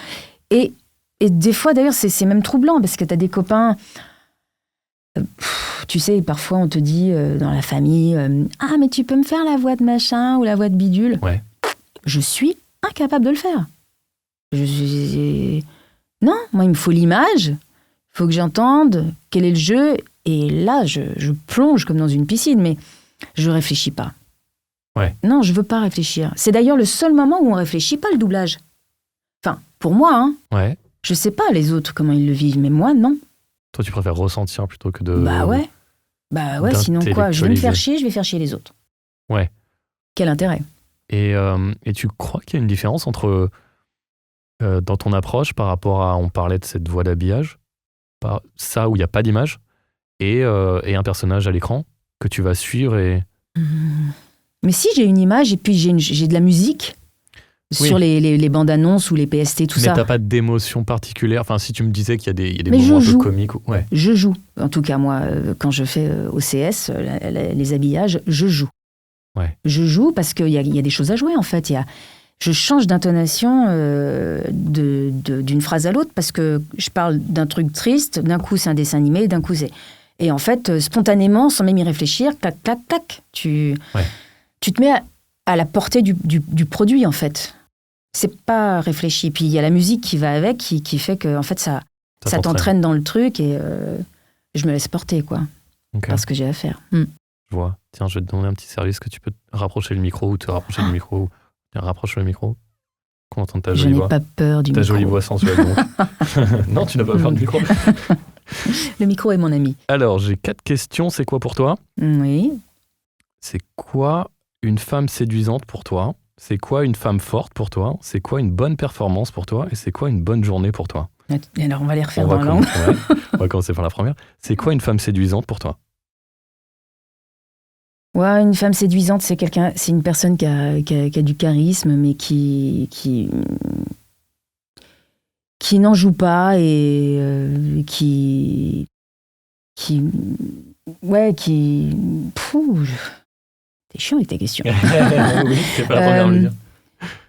Et des fois, d'ailleurs, c'est même troublant, parce que t'as des copains... tu sais, parfois, on te dit dans la famille, ah, mais tu peux me faire la voix de machin ou la voix de bidule. Ouais. Je suis incapable de le faire. Non, moi, il me faut l'image, il faut que j'entende quel est le jeu, et là, je plonge comme dans une piscine, mais je réfléchis pas. Ouais. Non, je veux pas réfléchir. C'est d'ailleurs le seul moment où on réfléchit pas, le doublage. Enfin, pour moi, hein. Ouais. Je sais pas les autres comment ils le vivent, mais moi, non. Toi, tu préfères ressentir plutôt que de... Bah ouais, sinon quoi, je vais me faire chier, je vais faire chier les autres. Ouais. Quel intérêt? Et tu crois qu'il y a une différence entre, dans ton approche par rapport à, on parlait de cette voix d'habillage, ça où il n'y a pas d'image, et un personnage à l'écran que tu vas suivre et... Mais si, j'ai une image et puis j'ai de la musique sur les bandes annonces ou les PST, tout ça. Mais t'as pas d'émotion particulière. Enfin, si tu me disais qu'il y a des moments un peu comiques. Ouais. Je joue. En tout cas, moi, quand je fais OCS, les habillages, je joue. Ouais. Je joue parce qu'il y a des choses à jouer, en fait. Je change d'intonation d'une phrase à l'autre parce que je parle d'un truc triste, d'un coup c'est un dessin animé, d'un coup c'est... Et en fait, spontanément, sans même y réfléchir, clac, clac, clac, tu te mets à la portée du produit, en fait. C'est pas réfléchi. Puis il y a la musique qui va avec, qui fait que en fait, ça t'entraîne dans le truc et je me laisse porter, quoi. Okay. Parce que j'ai à faire. Je vois. Tiens, je vais te demander un petit service que tu peux rapprocher le micro ou te rapprocher du micro. Tiens, rapproche le micro. Qu'on entende ta jolie voix. Je n'ai pas peur du micro. Ta jolie voix sensuelle, donc. Non, tu n'as pas peur du micro. Le micro est mon ami. Alors, j'ai 4 questions. C'est quoi pour toi? Oui. C'est quoi une femme séduisante pour toi? C'est quoi une femme forte pour toi? C'est quoi une bonne performance pour toi? Et c'est quoi une bonne journée pour toi? Alors, on va les refaire dans la langue. On va commencer par la première. C'est quoi une femme séduisante pour toi? Ouais, une femme séduisante, c'est une personne qui a du charisme, mais qui n'en joue pas et qui T'es chiant avec tes questions. Oui, c'est pas la première à le dire.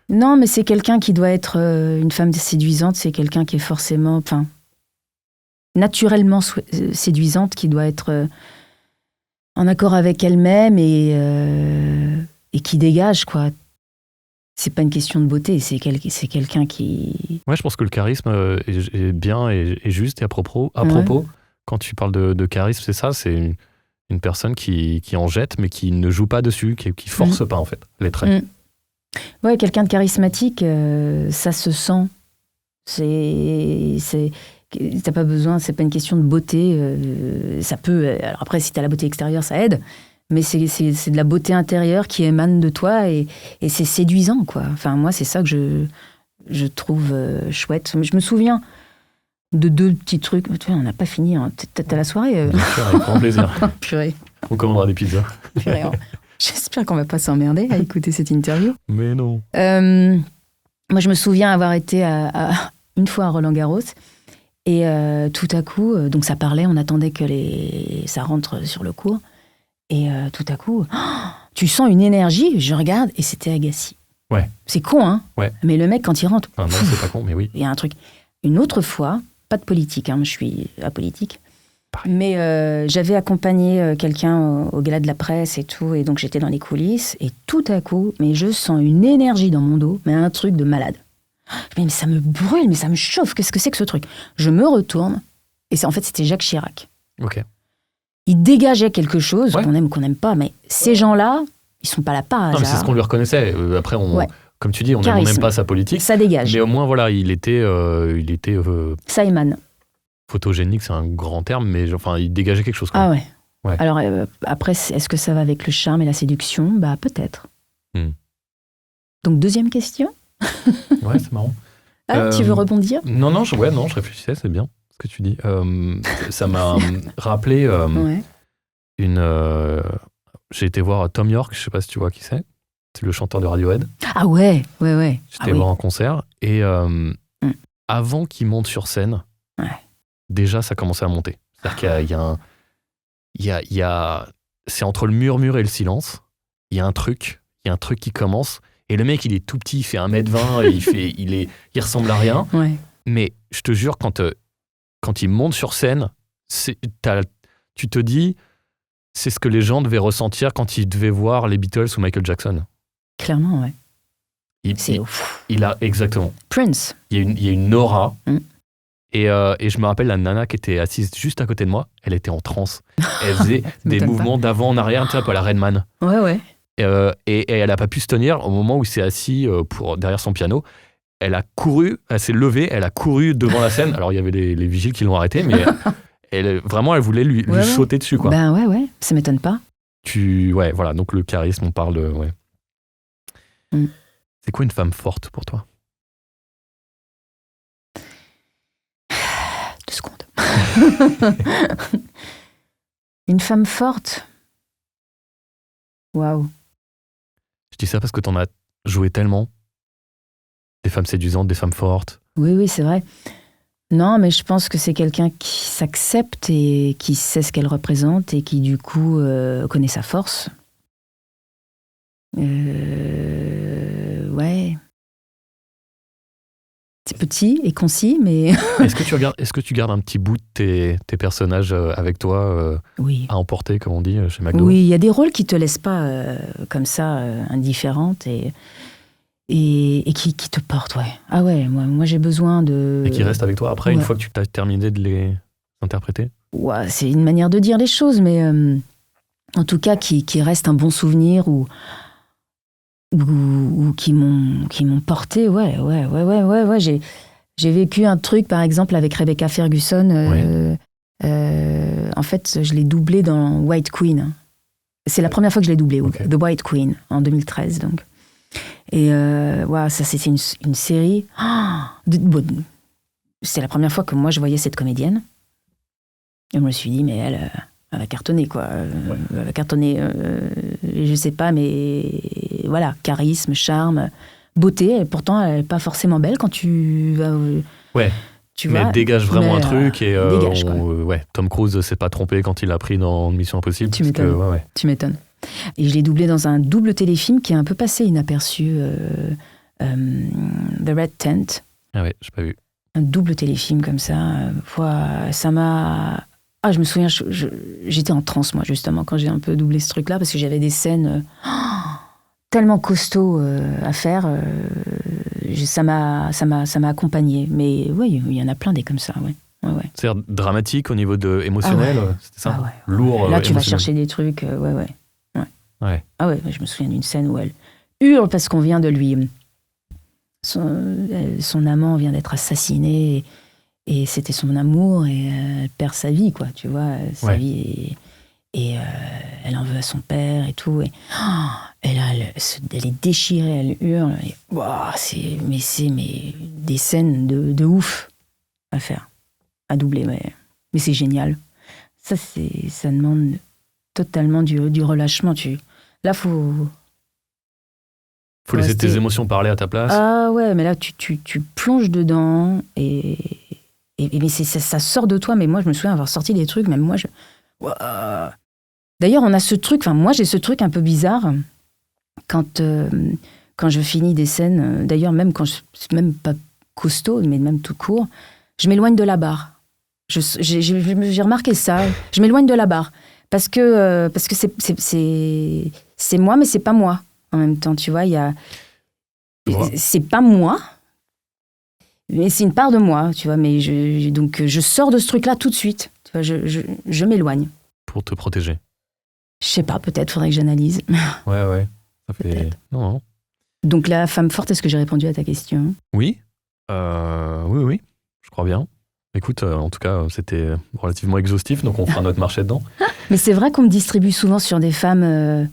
Non, mais c'est quelqu'un qui doit être une femme séduisante, c'est quelqu'un qui est forcément, naturellement séduisante, qui doit être en accord avec elle-même et qui dégage, quoi. C'est pas une question de beauté, c'est quelqu'un qui... Ouais, je pense que le charisme est bien et juste et à propos. Quand tu parles de charisme, c'est ça, c'est une personne qui en jette, mais qui ne joue pas dessus, qui force pas, en fait, les traits. Ouais, quelqu'un de charismatique, ça se sent. T'as pas besoin, c'est pas une question de beauté. Ça peut... Alors après, si t'as la beauté extérieure, ça aide. Mais c'est de la beauté intérieure qui émane de toi et c'est séduisant, quoi. Enfin, moi, c'est ça que je trouve chouette. Mais je me souviens de 2 petits trucs. Tu vois, on n'a pas fini. Hein. T'as la soirée. Bien sûr, avec grand plaisir. Purée. On commandera des pizzas. Purée. J'espère qu'on va pas s'emmerder à écouter cette interview. Mais non. Moi, je me souviens avoir été une fois à Roland-Garros. Et tout à coup, donc ça parlait, on attendait que ça rentre sur le court. Et tout à coup, tu sens une énergie, je regarde, et c'était Agassi. Ouais. C'est con, hein? Ouais. Mais le mec, quand il rentre... Ah non, c'est pas con, mais oui. Il y a un truc. Une autre fois, pas de politique, hein, je suis apolitique, mais j'avais accompagné quelqu'un au gala de la presse et tout, et donc j'étais dans les coulisses, et tout à coup, mais je sens une énergie dans mon dos, mais un truc de malade. Je me dis, mais ça me brûle, mais ça me chauffe, qu'est-ce que c'est que ce truc? Je me retourne, et en fait, c'était Jacques Chirac. Ok. Il dégageait quelque chose, Ouais. qu'on aime ou qu'on n'aime pas, mais ces gens-là, ils sont pas là par Non, mais c'est hasard. ce qu'on lui reconnaissait. Après, Ouais. comme tu dis, on Charisme. n'aime pas sa politique. Ça dégage, Mais au moins, voilà, il était ça émane. photogénique, c'est un grand terme, mais enfin, il dégageait quelque chose. Quoi. Ah ouais. Ouais. Alors après, est-ce que ça va avec le charme et la séduction ? Bah peut-être. Donc deuxième question. Ouais, c'est marrant. Tu veux rebondir ? Non, je réfléchissais, c'est bien ce que tu dis. Ça m'a rappelé Ouais. j'ai été voir Tom York, je sais pas si tu vois qui c'est. C'est le chanteur de Radiohead. Ah ouais. J'étais voir en concert et avant qu'il monte sur scène, déjà ça commençait à monter. C'est-à-dire qu'il y a c'est entre le murmure et le silence. Il y a un truc qui commence. Et le mec, il est tout petit, il fait 1m20, et il ressemble à rien. Ouais. Mais je te jure, quand il monte sur scène, tu te dis, c'est ce que les gens devaient ressentir quand ils devaient voir les Beatles ou Michael Jackson. Clairement, ouais. Il a exactement. Prince. Il y a une aura. Et je me rappelle la nana qui était assise juste à côté de moi, elle était en transe. Elle faisait des mouvements d'avant en arrière, tu sais, un peu à la Redman. Ouais. Et elle n'a pas pu se tenir au moment où il s'est assis derrière son piano. Elle s'est levée, elle a couru devant la scène. Alors il y avait les vigiles qui l'ont arrêtée, mais elle voulait lui sauter dessus, quoi. Ben ouais, ça m'étonne pas. Ouais, voilà, donc le charisme, on parle de... Ouais. C'est quoi une femme forte pour toi ? 2 secondes. Une femme forte. Waouh. Je dis ça parce que t'en as joué tellement. Des femmes séduisantes, des femmes fortes. Oui, c'est vrai. Non, mais je pense que c'est quelqu'un qui s'accepte et qui sait ce qu'elle représente et qui, du coup, connaît sa force. Ouais. C'est petit et concis, mais... Est-ce que tu gardes un petit bout de tes personnages avec toi oui. à emporter, comme on dit, chez McDo ? Oui, il y a des rôles qui te laissent pas comme ça, indifférente et qui te portent, ouais. Ah ouais, moi j'ai besoin de... Et qui restent avec toi après, une fois que tu as terminé de les interpréter ? Ouais, c'est une manière de dire les choses, mais en tout cas qui reste un bon souvenir ou qui m'ont porté, ouais. J'ai vécu un truc, par exemple, avec Rebecca Ferguson. En fait, je l'ai doublée dans White Queen. C'est la première fois que je l'ai doublée, The White Queen, en 2013, donc. Et ça, c'était une série... c'est la première fois que moi, je voyais cette comédienne. Et je me suis dit, mais elle va cartonner, quoi. Elle va cartonner, je sais pas, mais voilà, charisme, charme, beauté. Et pourtant, elle n'est pas forcément belle quand tu vas... Tu vois, elle dégage vraiment un truc. Et dégage, Tom Cruise s'est pas trompé quand il l'a pris dans Mission Impossible. Tu m'étonnes. Tu m'étonnes. Et je l'ai doublé dans un double téléfilm qui est un peu passé inaperçu, The Red Tent. Ah ouais, j'ai pas vu. Un double téléfilm comme ça. Ça m'a... Ah, je me souviens, j'étais en transe, moi, justement, quand j'ai un peu doublé ce truc-là, parce que j'avais des scènes tellement costauds à faire. Ça m'a accompagnée. Mais oui, il y en a plein des comme ça, ouais. C'est-à-dire dramatique au niveau de émotionnel, c'était ça ? Lourd. Là, tu vas chercher des trucs, ouais. Ah ouais, je me souviens d'une scène où elle hurle parce qu'on vient de lui... Son amant vient d'être assassiné et c'était son amour et elle perd sa vie, quoi, tu vois, sa vie et elle en veut à son père et tout. Et elle est déchirée, elle hurle. Et, c'est des scènes de ouf à faire, à doubler, mais c'est génial. Ça demande totalement du relâchement. Là, faut laisser tes émotions parler à ta place. Ah ouais, mais là, tu plonges dedans mais ça sort de toi. Mais moi, je me souviens avoir sorti des trucs, même moi, D'ailleurs, on a ce truc, moi, j'ai ce truc un peu bizarre quand je finis des scènes, d'ailleurs, même quand je suis même pas costaud, mais même tout court, je m'éloigne de la barre. J'ai remarqué ça, je m'éloigne de la barre. Parce que c'est moi, mais c'est pas moi. En même temps, tu vois, c'est pas moi, mais c'est une part de moi, tu vois. Mais donc je sors de ce truc-là tout de suite. Tu Enfin, je m'éloigne. Pour te protéger. Je sais pas, peut-être faudrait que j'analyse. Ouais. Ça fait... Peut-être. Non. Donc la femme forte, est-ce que j'ai répondu à ta question? Oui. Oui. Je crois bien. Écoute, en tout cas, c'était relativement exhaustif, donc on fera notre marché dedans. Mais c'est vrai qu'on me distribue souvent sur des femmes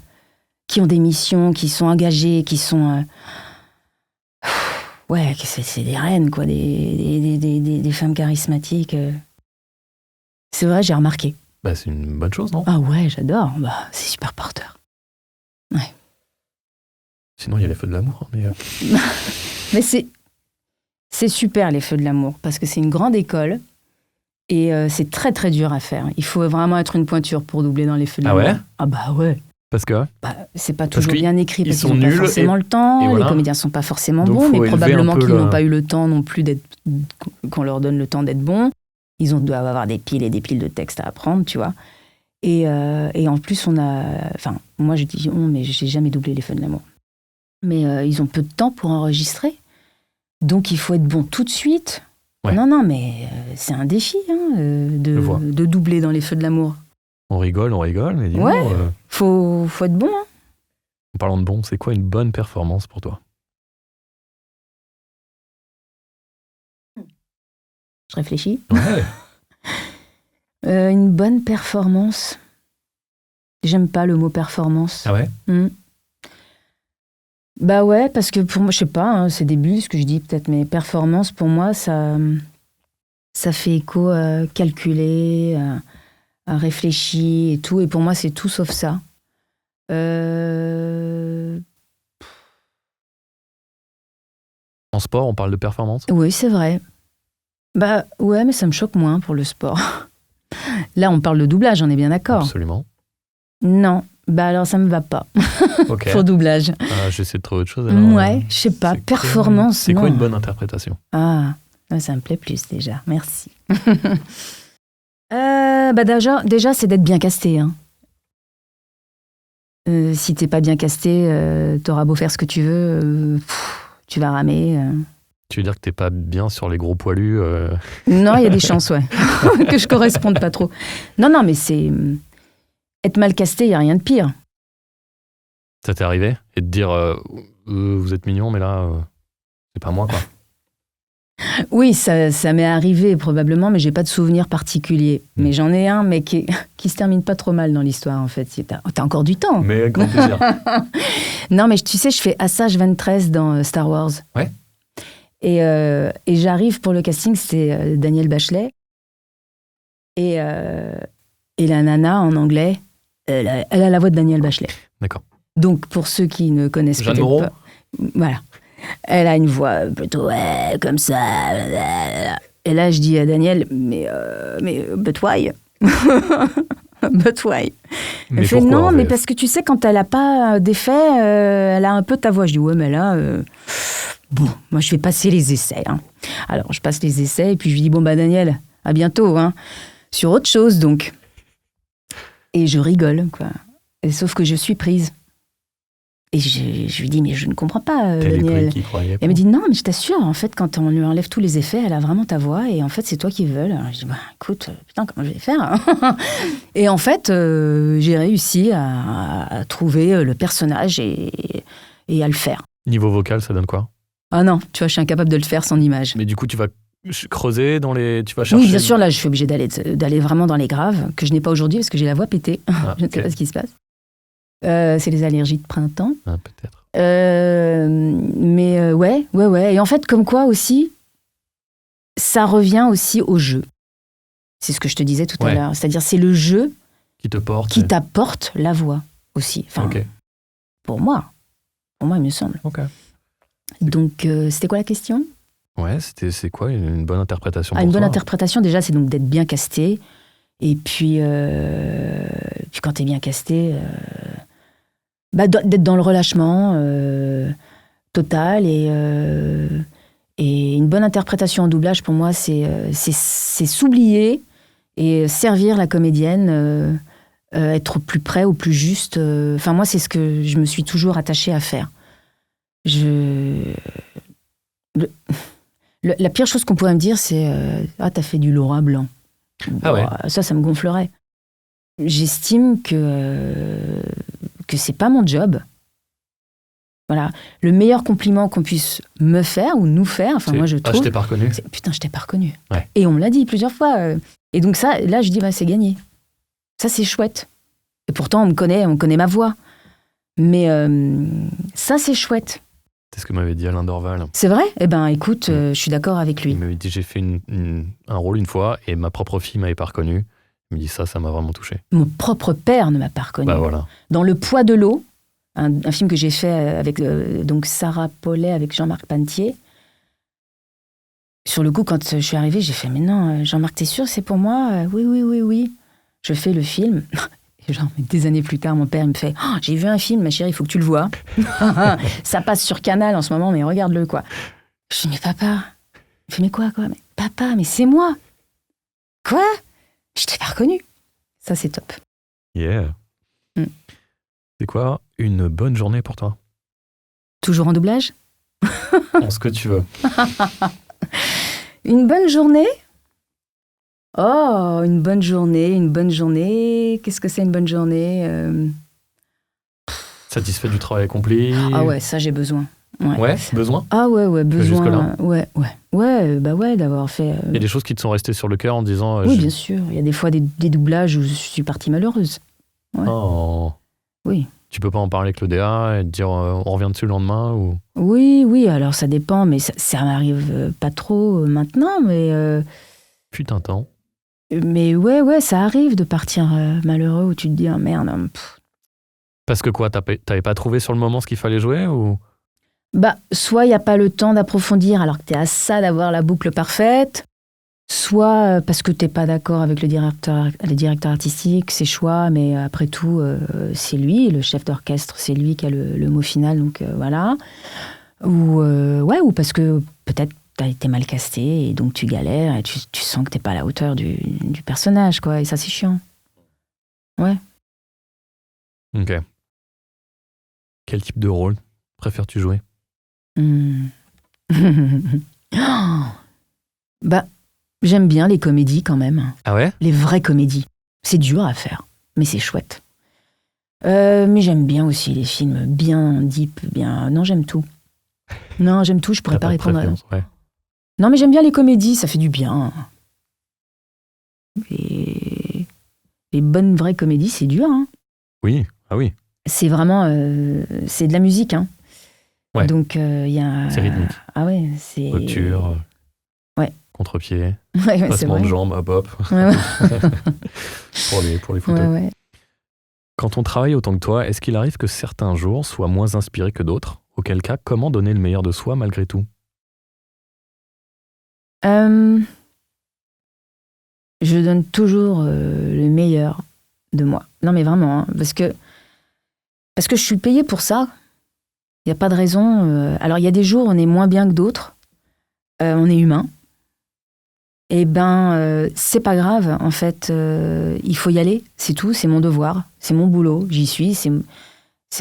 qui ont des missions, qui sont engagées, qui sont... Ouais, c'est des reines, quoi, des femmes charismatiques. C'est vrai, j'ai remarqué. Bah, c'est une bonne chose, non? Ah ouais, j'adore. Bah, c'est super porteur. Ouais. Sinon, il y a les feux de l'amour. Mais c'est super, les feux de l'amour, parce que c'est une grande école et c'est très, très dur à faire. Il faut vraiment être une pointure pour doubler dans les feux de l'amour. Ah ouais? Ah bah ouais. Parce que C'est pas toujours bien écrit, parce qu'ils sont n'ont pas nuls forcément le temps, et voilà. les comédiens sont pas forcément Donc, bons, faut mais élever probablement un peu qu'ils n'ont pas eu le temps non plus qu'on leur donne le temps d'être bons. Ils doivent avoir des piles et des piles de textes à apprendre, tu vois. Et en plus, moi je dis mais j'ai jamais doublé les feux de l'amour. Mais ils ont peu de temps pour enregistrer. Donc il faut être bon tout de suite. Ouais. Non, mais c'est un défi de doubler dans les feux de l'amour. On rigole, mais dis-moi, Ouais. Faut être bon. Hein. en parlant de bon, c'est quoi une bonne performance pour toi? Je réfléchis. Ouais. Une bonne performance. J'aime pas le mot performance. Ah ouais? Bah ouais, parce que pour moi, je sais pas, hein, c'est des bulles ce que je dis peut-être, mais performance pour moi, ça fait écho à calculer, à réfléchir et tout. Et pour moi, c'est tout sauf ça. En sport, on parle de performance? Oui, c'est vrai. Bah ouais, mais ça me choque moins pour le sport. Là, on parle de doublage, on est bien d'accord. Absolument. Non, bah alors ça me va pas Ok. pour doublage. J'essaie de trouver autre chose. Alors, Ouais, je sais pas, performance, C'est non. quoi une bonne interprétation? Ah, ça me plaît plus déjà, merci. Déjà, c'est d'être bien casté. Hein. Si t'es pas bien casté, t'auras beau faire ce que tu veux, tu vas ramer. Tu veux dire que t'es pas bien sur les gros poilus Non, il y a des chances, ouais, que je corresponde pas trop. Non, mais c'est... Être mal casté, il n'y a rien de pire. Ça t'est arrivé? Et de dire, vous êtes mignon, mais là, c'est pas moi, quoi. Oui, ça m'est arrivé probablement, mais j'ai pas de souvenir particulier. Mais j'en ai un, mais qui se termine pas trop mal dans l'histoire, en fait. T'as encore du temps. Mais grand plaisir. Non, mais tu sais, je fais Assage 23 dans Star Wars. Ouais. Et j'arrive pour le casting, c'est Danielle Bachelet. Et la nana, en anglais, elle a la voix de Danielle Bachelet. D'accord. Donc, pour ceux qui ne connaissent Jeanne peut-être Moreau. pas... Voilà. Elle a une voix plutôt comme ça. Et là, je dis à Danielle, mais but why? But why? Elle fait pourquoi, non, en mais VF? parce que tu sais, quand elle n'a pas d'effet, elle a un peu ta voix. Je dis ouais, mais là, bon, moi je vais passer les essais. Hein. Alors, je passe les essais et puis je lui dis bon, bah Danielle, à bientôt, hein, sur autre chose donc. Et je rigole, quoi. Et sauf que je suis prise. Et je lui dis, mais je ne comprends pas, Danielle. Qui croyait. Elle me dit, non, mais je t'assure, en fait, quand on lui enlève tous les effets, elle a vraiment ta voix, et en fait, c'est toi qui veux. Alors, je dis, bah, écoute, putain, comment je vais faire hein. Et en fait, j'ai réussi à trouver le personnage et à le faire. Niveau vocal, ça donne quoi? Ah non, tu vois, je suis incapable de le faire sans image. Mais du coup, tu vas creuser dans les... Tu vas chercher... Oui, bien sûr, là, je suis obligée d'aller vraiment dans les graves, que je n'ai pas aujourd'hui, parce que j'ai la voix pétée. Ah, Je ne sais pas ce qui se passe. C'est les allergies de printemps. Ah, peut-être. Mais ouais. Et en fait, comme quoi aussi, ça revient aussi au jeu. C'est ce que je te disais tout à l'heure. C'est-à-dire, c'est le jeu qui te porte. qui t'apporte la voix aussi. Enfin, Ok. pour moi, il me semble. Ok. Donc, c'était quoi la question? Ouais, c'est quoi une bonne interprétation pour Une bonne toi? interprétation, déjà, c'est donc d'être bien casté. Et puis quand t'es bien casté... d'être dans le relâchement total et une bonne interprétation en doublage pour moi c'est s'oublier et servir la comédienne, être au plus près, au plus juste. Enfin moi c'est ce que je me suis toujours attachée à faire. La pire chose qu'on pourrait me dire c'est t'as fait du Laura Blanc. Ah ouais. Ça me gonflerait. J'estime que c'est pas mon job. Voilà. Le meilleur compliment qu'on puisse me faire ou nous faire, moi je trouve... je t'ai pas reconnu. Putain, je t'ai pas reconnu. Ouais. Et on me l'a dit plusieurs fois. Et donc ça, là, je dis, c'est gagné. Ça, c'est chouette. Et pourtant, on me connaît ma voix. Mais ça, c'est chouette. C'est ce que m'avait dit Alain Dorval. C'est vrai ? Eh ben, écoute, je suis d'accord avec lui. Il m'avait dit, j'ai fait un rôle une fois et ma propre fille m'avait pas reconnu. Il me dit, ça m'a vraiment touché. Mon propre père ne m'a pas reconnu. Bah voilà. Dans Le poids de l'eau, un film que j'ai fait avec donc Sarah Paulet, avec Jean-Marc Pantier. Sur le coup, quand je suis arrivée, j'ai fait, mais non, Jean-Marc, t'es sûr, c'est pour moi ? Oui. Je fais le film. Et genre, des années plus tard, mon père il me fait, j'ai vu un film, ma chérie, il faut que tu le vois. Ça passe sur Canal en ce moment, mais regarde-le, quoi. Je dis, mais papa. Il fait, mais quoi ? Mais papa, mais c'est moi. Quoi ? Je t'ai pas reconnu. Ça, c'est top. Yeah. C'est quoi une bonne journée pour toi ? Toujours en doublage ? En ce que tu veux. Une bonne journée ? Oh, une bonne journée. Qu'est-ce que c'est une bonne journée ? Satisfait du travail accompli ? Ah ouais, ça j'ai besoin. Ouais, besoin ? Ah ouais, besoin. Jusque-là ? Ouais, d'avoir fait... Il y a des choses qui te sont restées sur le cœur en disant... Oui, bien sûr. Il y a des fois des doublages où je suis partie malheureuse. Ouais. Oh. Oui. Tu peux pas en parler avec le DA et te dire on revient dessus le lendemain ou... Oui, alors ça dépend, mais ça m'arrive pas trop maintenant, mais... Fut un temps. Mais ouais, ça arrive de partir malheureux où tu te dis, ah merde. Parce que quoi, t'avais pas trouvé sur le moment ce qu'il fallait jouer ou... Bah, soit il n'y a pas le temps d'approfondir alors que t'es à ça d'avoir la boucle parfaite, soit parce que t'es pas d'accord avec le directeur artistique, ses choix, mais après tout, c'est lui, le chef d'orchestre, c'est lui qui a le mot final, donc voilà. Ou parce que peut-être t'as été mal casté et donc tu galères et tu sens que t'es pas à la hauteur du personnage, quoi, et ça c'est chiant. Ouais. Ok. Quel type de rôle préfères-tu jouer ? Bah, j'aime bien les comédies quand même. Ah ouais ? Les vraies comédies. C'est dur à faire, mais c'est chouette. Mais j'aime bien aussi les films bien deep, bien... Non, j'aime tout. Je pourrais pas répondre à... Ouais. Non, mais j'aime bien les comédies, ça fait du bien. Et... Les bonnes vraies comédies, c'est dur, hein. Oui, ah oui. C'est vraiment... c'est de la musique, hein. Ouais. Donc, il y a... C'est rythmique. Ah ouais, c'est... Rupture. Ouais. Contre-pied. Ouais, Passement de jambes, hop hop. Ouais. pour les fauteuils. Ouais. Quand on travaille autant que toi, est-ce qu'il arrive que certains jours soient moins inspirés que d'autres ? Auquel cas, comment donner le meilleur de soi malgré tout ? Je donne toujours le meilleur de moi. Non, mais vraiment, hein, parce que je suis payée pour ça. Il n'y a pas de raison. Alors, il y a des jours où on est moins bien que d'autres. On est humain. Eh ben, c'est pas grave. En fait, il faut y aller. C'est tout. C'est mon devoir. C'est mon boulot. J'y suis. C'est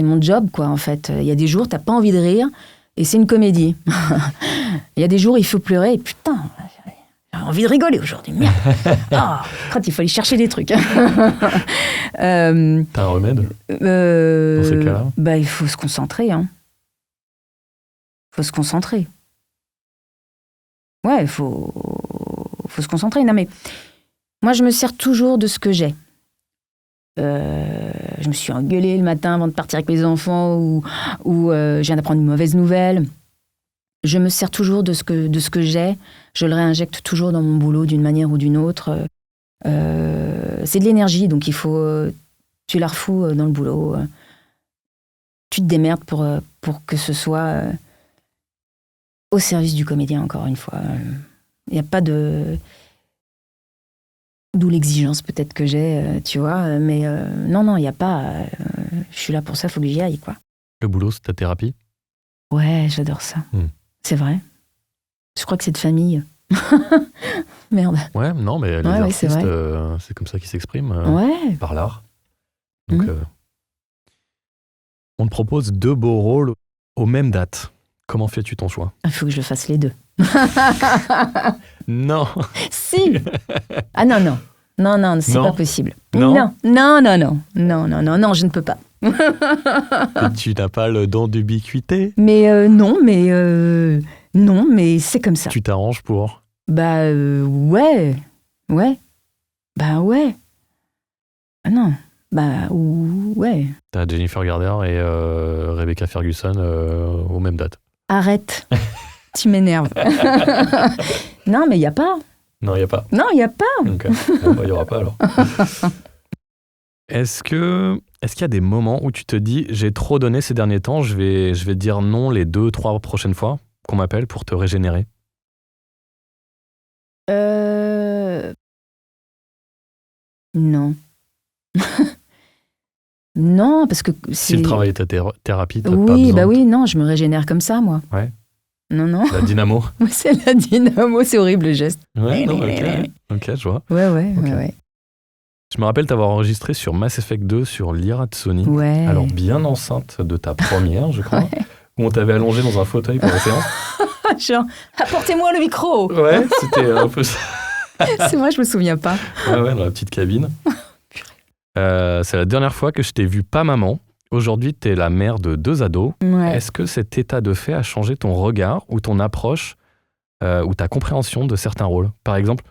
mon job, quoi, en fait. Il y a des jours, t'as pas envie de rire. Et c'est une comédie. Il y a des jours, il faut pleurer. Et putain, j'ai envie de rigoler aujourd'hui. Merde. Quand il faut aller chercher des trucs. T'as un remède dans ces cas-là ? Bah, il faut se concentrer. Hein. Faut se concentrer. Ouais, il faut se concentrer. Non, mais moi, je me sers toujours de ce que j'ai. Je me suis engueulée le matin avant de partir avec mes enfants ou je viens d'apprendre une mauvaise nouvelle. Je me sers toujours de ce que j'ai. Je le réinjecte toujours dans mon boulot d'une manière ou d'une autre. C'est de l'énergie, donc il faut... tu la refous dans le boulot. Tu te démerdes pour que ce soit au service du comédien, encore une fois. Il n'y a pas de... D'où l'exigence peut-être que j'ai, tu vois. Mais non, il n'y a pas... je suis là pour ça, il faut que j'y aille, quoi. Le boulot, c'est ta thérapie ? Ouais, j'adore ça. C'est vrai. Je crois que c'est de famille. Merde. Ouais, non, mais les artistes, c'est comme ça qu'ils s'expriment, par l'art. Donc, on te propose 2 beaux rôles aux mêmes dates. Comment fais-tu ton choix ? Il faut que je fasse les 2. Non. Si. Ah non, non. Non, non, c'est Non. pas possible. Non. Non, non, non, non. Non, non, non, non, je ne peux pas. Et tu n'as pas le don d'ubiquité. Mais non, mais c'est comme ça. Tu t'arranges pour. Bah ouais. Ouais. Bah ouais. Ah non. Bah ouais. T'as Jennifer Garner et Rebecca Ferguson aux mêmes dates. Arrête. Tu m'énerves. Non, mais il n'y a pas. Non, il n'y a pas. Non, il n'y a pas. Ok. Bon, bah, il n'y aura pas alors. Est-ce qu'il y a des moments où tu te dis j'ai trop donné ces derniers temps, je vais dire non les 2-3 prochaines fois qu'on m'appelle pour te régénérer? Non. Non, parce que Si le travail est ta thérapie, t'as pas Oui, besoin bah oui, non, je me régénère comme ça, moi. Ouais. Non, non. La dynamo. C'est la dynamo, c'est horrible le geste. Ouais, non, ok, je vois. Ouais, ouais, Ok. ouais. Je me rappelle t'avoir enregistré sur Mass Effect 2 sur l'IRA de Sony. Ouais. Alors bien enceinte de ta première, je crois, où on t'avait allongé dans un fauteuil pour la séance. Genre, apportez-moi le micro. Ouais, c'était un peu ça. C'est vrai, je me souviens pas. Ouais, dans la petite cabine. C'est la dernière fois que je t'ai vu pas maman. Aujourd'hui, t'es la mère de 2 ados. Ouais. Est-ce que cet état de fait a changé ton regard ou ton approche ou ta compréhension de certains rôles? Par exemple,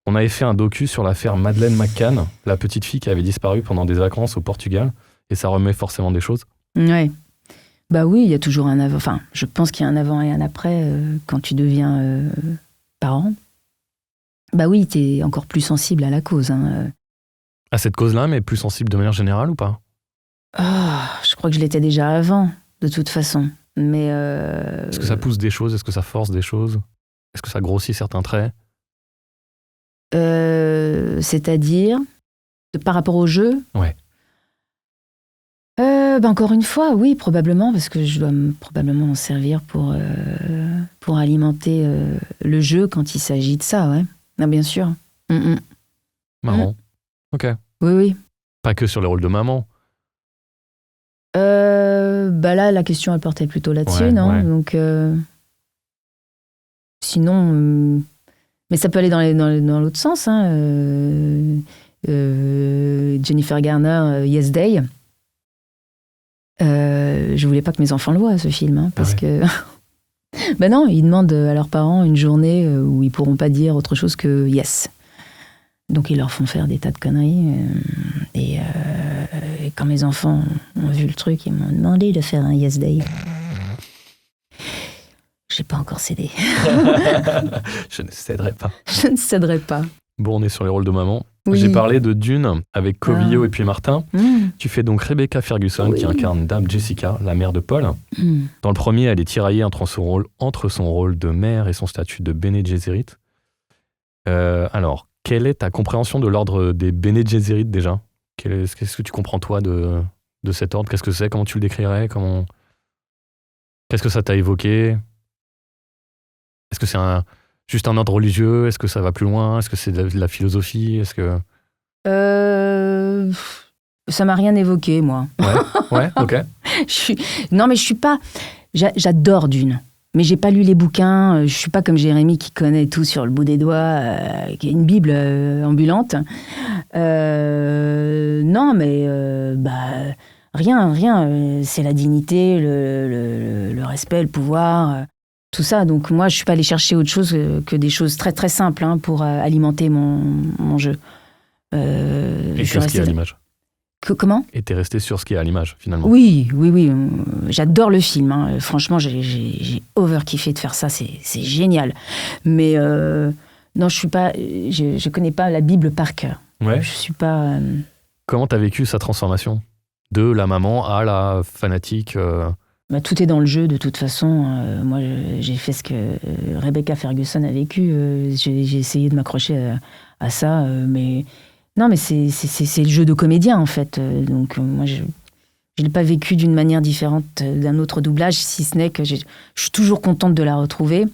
on avait fait un docu sur l'affaire Madeleine McCann, la petite fille qui avait disparu pendant des vacances au Portugal, et ça remet forcément des choses. Ouais. Bah oui, il y a toujours un avant. Enfin, je pense qu'il y a un avant et un après quand tu deviens parent. Bah oui, t'es encore plus sensible à la cause. Hein. À cette cause-là, mais plus sensible de manière générale ou pas? Je crois que je l'étais déjà avant, de toute façon. Mais Est-ce que ça pousse des choses? Est-ce que ça force des choses? Est-ce que ça grossit certains traits? c'est-à-dire par rapport au jeu? Ouais. Encore une fois, oui, probablement, parce que je dois probablement m'en servir pour alimenter le jeu quand il s'agit de ça, ouais. Ah, bien sûr. Marrant. Ok. Oui, oui. Pas que sur les rôles de maman. Bah là, la question, elle portait plutôt là-dessus, Ouais, non? ouais. Donc, sinon... mais ça peut aller dans l'autre sens, hein. Jennifer Garner, Yes Day. Je voulais pas que mes enfants le voient, ce film, hein, parce que... Ben non, ils demandent à leurs parents une journée où ils pourront pas dire autre chose que yes. Donc ils leur font faire des tas de conneries. Et quand mes enfants ont vu le truc, ils m'ont demandé de faire un yes day. J'ai pas encore cédé. Je ne céderai pas. Je ne céderai pas. Bon, on est sur les rôles de maman. Oui. J'ai parlé de Dune avec Covillo et puis Martin. Tu fais donc Rebecca Ferguson qui incarne Dame Jessica, la mère de Paul. Dans le premier, elle est tiraillée entre son rôle de mère et son statut de Bene Gesserit. Alors, quelle est ta compréhension de l'ordre des Bene Gesserit déjà? Qu'est-ce que tu comprends toi de cet ordre? Qu'est-ce que c'est? Comment tu le décrirais? Qu'est-ce que ça t'a évoqué? Est-ce que c'est juste un ordre religieux? Est-ce que ça va plus loin? Est-ce que c'est de la philosophie? Est-ce que... Ça m'a rien évoqué, moi. Ouais, ok. Non, mais je suis pas... J'adore Dune. Mais j'ai pas lu les bouquins. Je suis pas comme Jérémy qui connaît tout sur le bout des doigts, qui a une Bible ambulante. Non, mais rien. C'est la dignité, le respect, le pouvoir, tout ça. Donc moi, je suis pas allée chercher autre chose que des choses très très simples pour alimenter mon jeu. Et sur ce qui est à l'image. Comment? Et t'es resté sur ce qui est à l'image, finalement. Oui. J'adore le film. Hein. Franchement, j'ai overkiffé de faire ça. C'est génial. Mais non, je suis pas. Je connais pas la Bible par cœur. Ouais. Je suis pas. Comment t'as vécu sa transformation de la maman à la fanatique Bah, tout est dans le jeu, de toute façon. Moi, j'ai fait ce que Rebecca Ferguson a vécu. J'ai essayé de m'accrocher à ça, mais... Non, mais c'est le jeu de comédien, en fait. Donc, moi, je ne l'ai pas vécu d'une manière différente d'un autre doublage, si ce n'est que je suis toujours contente de la retrouver,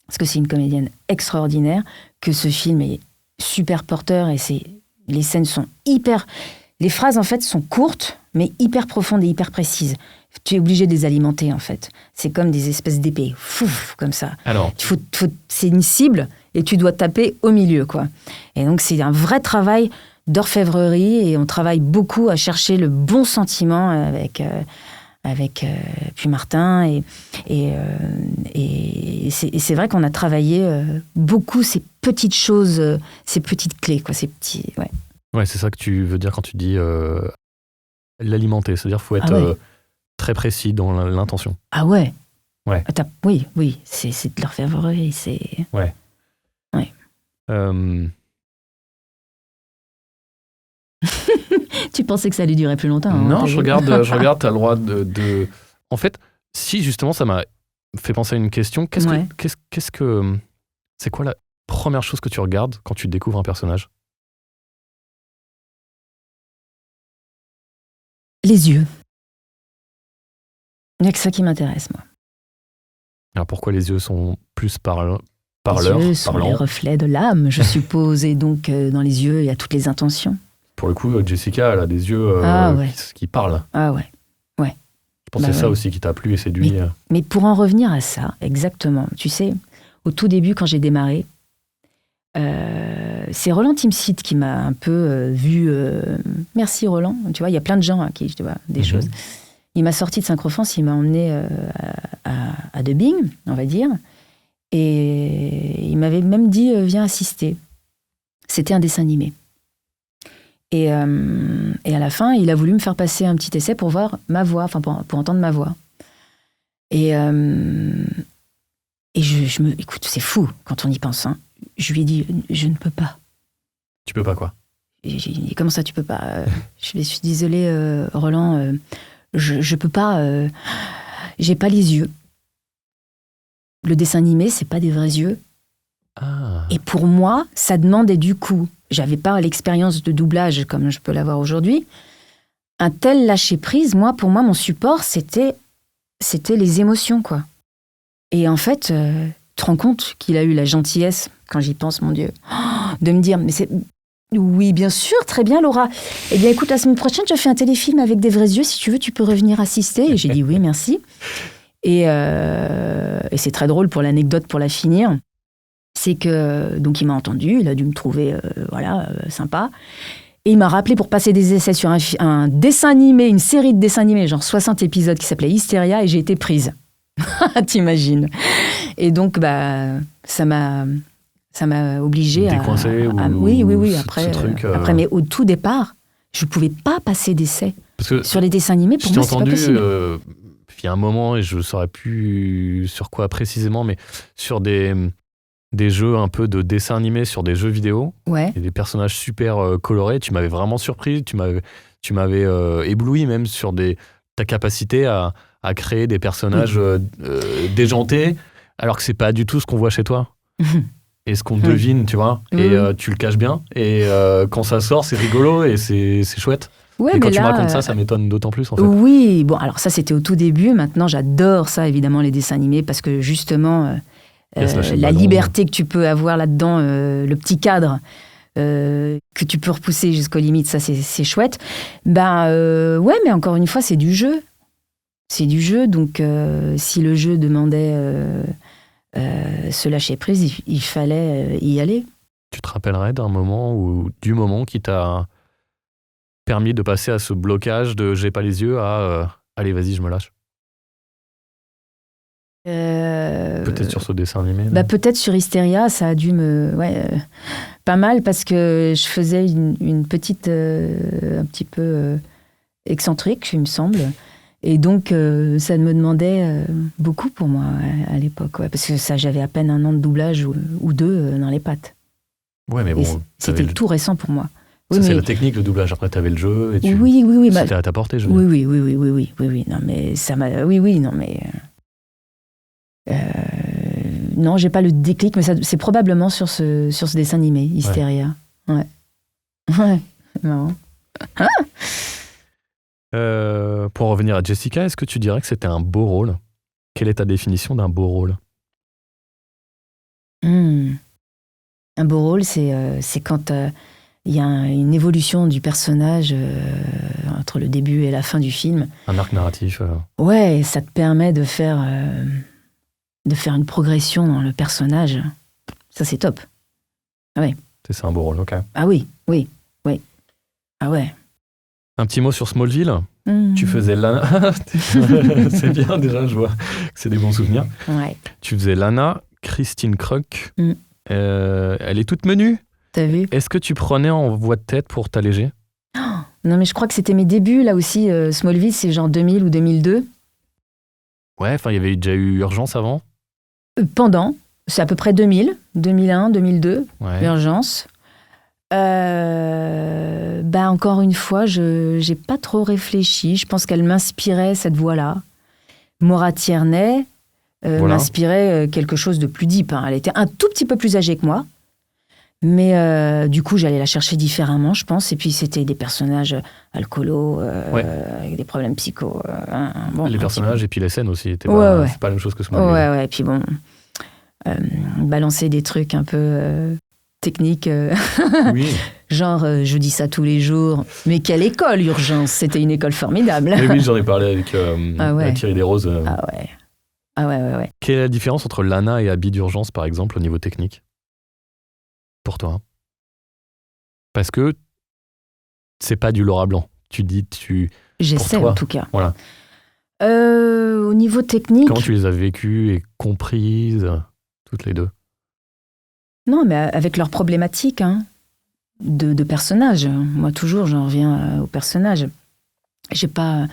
parce que c'est une comédienne extraordinaire, que ce film est super porteur, et les scènes sont hyper... Les phrases, en fait, sont courtes, mais hyper profondes et hyper précises. Tu es obligé de les alimenter, en fait. C'est comme des espèces d'épées, comme ça. Alors, C'est une cible et tu dois taper au milieu, quoi. Et donc, c'est un vrai travail d'orfèvrerie et on travaille beaucoup à chercher le bon sentiment avec Puy Martin. Et c'est vrai qu'on a travaillé beaucoup ces petites choses, ces petites clés, quoi, ces petits... Ouais. Ouais, c'est ça que tu veux dire quand tu dis l'alimenter. C'est-à-dire qu'il faut être très précis dans l'intention. Ah ouais. Ouais. Oui, c'est de l'orfèvrerie, c'est... Ouais. Ouais. Tu pensais que ça allait durer plus longtemps? Non, je regarde, t'as le droit de... En fait, si justement ça m'a fait penser à une question, c'est quoi la première chose que tu regardes quand tu découvres un personnage? Les yeux. Il n'y a que ça qui m'intéresse, moi. Alors pourquoi les yeux sont plus parleurs? Les yeux sont les reflets de l'âme, je suppose, et donc dans les yeux, il y a toutes les intentions. Pour le coup, Jessica, elle a des yeux qui parlent. Ah ouais. Je pense que c'est ça aussi qui t'a plu et séduit. Mais pour en revenir à ça, exactement, tu sais, au tout début, quand j'ai démarré, c'est Roland Timsit qui m'a un peu vu... merci Roland, tu vois, il y a plein de gens à qui, tu vois, des choses. Il m'a sorti de Synchro-France, il m'a emmené à dubbing, on va dire, et il m'avait même dit, viens assister. C'était un dessin animé. Et à la fin, il a voulu me faire passer un petit essai pour voir ma voix, enfin pour entendre ma voix. Et écoute, c'est fou quand on y pense. Hein. Je lui ai dit, je ne peux pas. Tu peux pas quoi? J'ai dit, comment ça, tu peux pas? Je suis désolée, Roland, je peux pas. J'ai pas les yeux. Le dessin animé, c'est pas des vrais yeux. Ah. Et pour moi, ça demandait du coup, j'avais pas l'expérience de doublage comme je peux l'avoir aujourd'hui, un tel lâcher-prise, pour moi, mon support, c'était les émotions, quoi. Et en fait, tu te rends compte qu'il a eu la gentillesse, quand j'y pense, mon Dieu, de me dire, mais c'est... Oui, bien sûr, très bien, Laura. Eh bien, écoute, la semaine prochaine, je fais un téléfilm avec des vrais yeux, si tu veux, tu peux revenir assister. Et j'ai dit oui, merci. Et c'est très drôle pour l'anecdote, pour la finir. C'est que, donc il m'a entendu, il a dû me trouver, sympa. Et il m'a rappelé pour passer des essais sur un dessin animé, une série de dessins animés, genre 60 épisodes qui s'appelait Hysteria, et j'ai été prise. T'imagines. Et donc, ça m'a obligée à... Décoincée oui, après, mais au tout départ, je ne pouvais pas passer d'essais. Sur les dessins animés, pour moi, c'est pas possible. Il y a un moment, et je ne saurais plus sur quoi précisément, mais sur des jeux un peu de dessins animés, sur des jeux vidéo, et des personnages super colorés, tu m'avais vraiment surpris, tu m'avais ébloui même sur ta capacité à créer des personnages déjantés, alors que c'est pas du tout ce qu'on voit chez toi. Et ce qu'on devine, tu vois, et tu le caches bien, et quand ça sort, c'est rigolo, et c'est chouette. Ouais, et quand tu me racontes ça m'étonne d'autant plus, en fait. Oui, bon, alors ça, c'était au tout début. Maintenant, j'adore ça, évidemment, les dessins animés, parce que justement, la liberté que tu peux avoir là-dedans, le petit cadre que tu peux repousser jusqu'aux limites, ça, c'est chouette. Ouais, mais encore une fois, c'est du jeu. C'est du jeu, donc si le jeu demandait se lâcher prise, il fallait y aller. Tu te rappellerais du moment qui t'a permis de passer à ce blocage de j'ai pas les yeux à allez, vas-y, je me lâche? Peut-être sur ce dessin animé. Peut-être sur Hysteria, ça a dû me... pas mal, parce que je faisais une petite... un petit peu excentrique, il me semble. Et donc, ça me demandait beaucoup pour moi à l'époque. Parce que j'avais à peine 1 an de doublage ou 2 dans les pattes. Ouais, mais bon... C'était tout récent pour moi. C'est la technique, le doublage. Après, tu avais le jeu. Et oui. C'était à ta portée, je veux dire. Oui. Non, mais ça m'a... Oui, non, mais... non, j'ai pas le déclic, mais c'est probablement sur ce dessin animé, Hysteria. Ouais. Marrant. Pour revenir à Jessica, est-ce que tu dirais que c'était un beau rôle? Quelle est ta définition d'un beau rôle? Un beau rôle, c'est quand il y a une évolution du personnage entre le début et la fin du film. Un arc narratif. Ouais, ça te permet de faire une progression dans le personnage. Ça, c'est top. Ah ouais. C'est un beau rôle, ok. Ah oui. Ah ouais. Un petit mot sur Smallville. Tu faisais Lana. C'est bien déjà, je vois que c'est des bons souvenirs. Ouais. Tu faisais Lana, Christine Kruk. Elle est toute menue. T'as vu? Est-ce que tu prenais en voix de tête pour t'alléger? Non, mais je crois que c'était mes débuts, là aussi. Smallville, c'est genre 2000 ou 2002. Ouais, enfin, il y avait déjà eu Urgence avant. Pendant, c'est à peu près 2000, 2001, 2002, Ouais. Urgence. Encore une fois, j'ai pas trop réfléchi. Je pense qu'elle m'inspirait, cette voix-là. Maura Tierney m'inspirait quelque chose de plus deep. Hein. Elle était un tout petit peu plus âgée que moi. Mais du coup, j'allais la chercher différemment, je pense. Et puis, c'était des personnages alcoolos, avec des problèmes psycho. Les personnages et puis les scènes aussi. C'est ouais. pas la même chose que Smallville. Ouais. Et puis bon, balancer des trucs un peu techniques. Oui. Genre, je dis ça tous les jours. Mais quelle école, Urgence! C'était une école formidable. Mais oui, j'en ai parlé avec Thierry Desroses. Ah ouais. Quelle est la différence entre Lana et Abby d'Urgence, par exemple, au niveau technique? Pour toi? Parce que c'est pas du Laura Blanc. J'essaie, toi, en tout cas. Voilà. Au niveau technique... Comment tu les as vécues et comprises, toutes les deux? Non, mais avec leurs problématiques de personnages. Moi, toujours, j'en reviens aux personnages. J'ai pas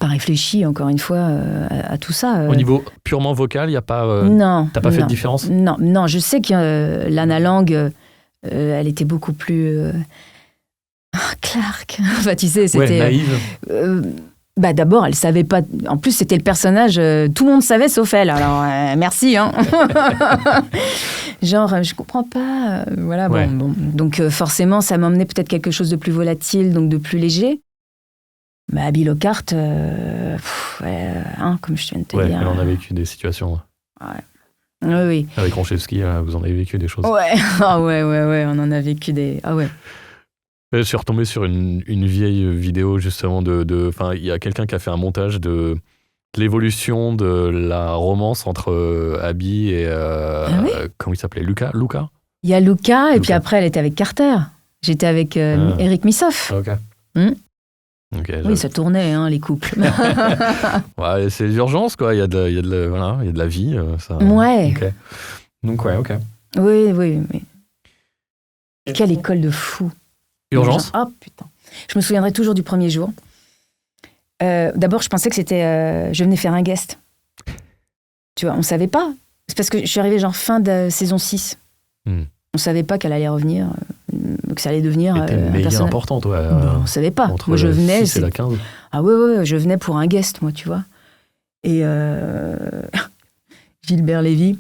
réfléchi, encore une fois, à tout ça. Au niveau purement vocal, il n'y a pas... Non. T'as pas fait de différence? Non, je sais que Lana Lang, elle était beaucoup plus... Clark. Enfin, tu sais, c'était... Ouais, naïve. D'abord, elle savait pas... En plus, c'était le personnage... tout le monde savait, sauf elle. Alors, merci, Genre, je comprends pas... voilà, Ouais. bon. Donc, forcément, ça m'emmenait peut-être quelque chose de plus volatile, donc de plus léger. Abby Lockhart, comme je viens de te dire... Elle en a vécu des situations. Oui. Avec Ronchevski, vous en avez vécu des choses. Ouais, on en a vécu des... Ah ouais. Je suis retombé sur une vieille vidéo, justement, il y a quelqu'un qui a fait un montage de l'évolution de la romance entre Abby et... comment il s'appelait? Luca? Il y a Luca, et puis après, elle était avec Carter. J'étais avec Eric Missoff. Ok. Okay, oui, ça tournait, les couples. Ouais, c'est l'urgence, quoi. Il y a de la vie. Ça... Ouais. Okay. Donc, ok. Oui. Quelle école de fou. Urgence. Oh, putain. Je me souviendrai toujours du premier jour. D'abord, je pensais que c'était... je venais faire un guest. Tu vois, on savait pas. C'est parce que je suis arrivée genre fin de saison 6. On savait pas qu'elle allait revenir, que ça allait devenir un personnage important, toi. On savait pas. Moi, je venais... 6 et la 15. Ah ouais, je venais pour un guest, moi, tu vois. Et Gilbert Lévy,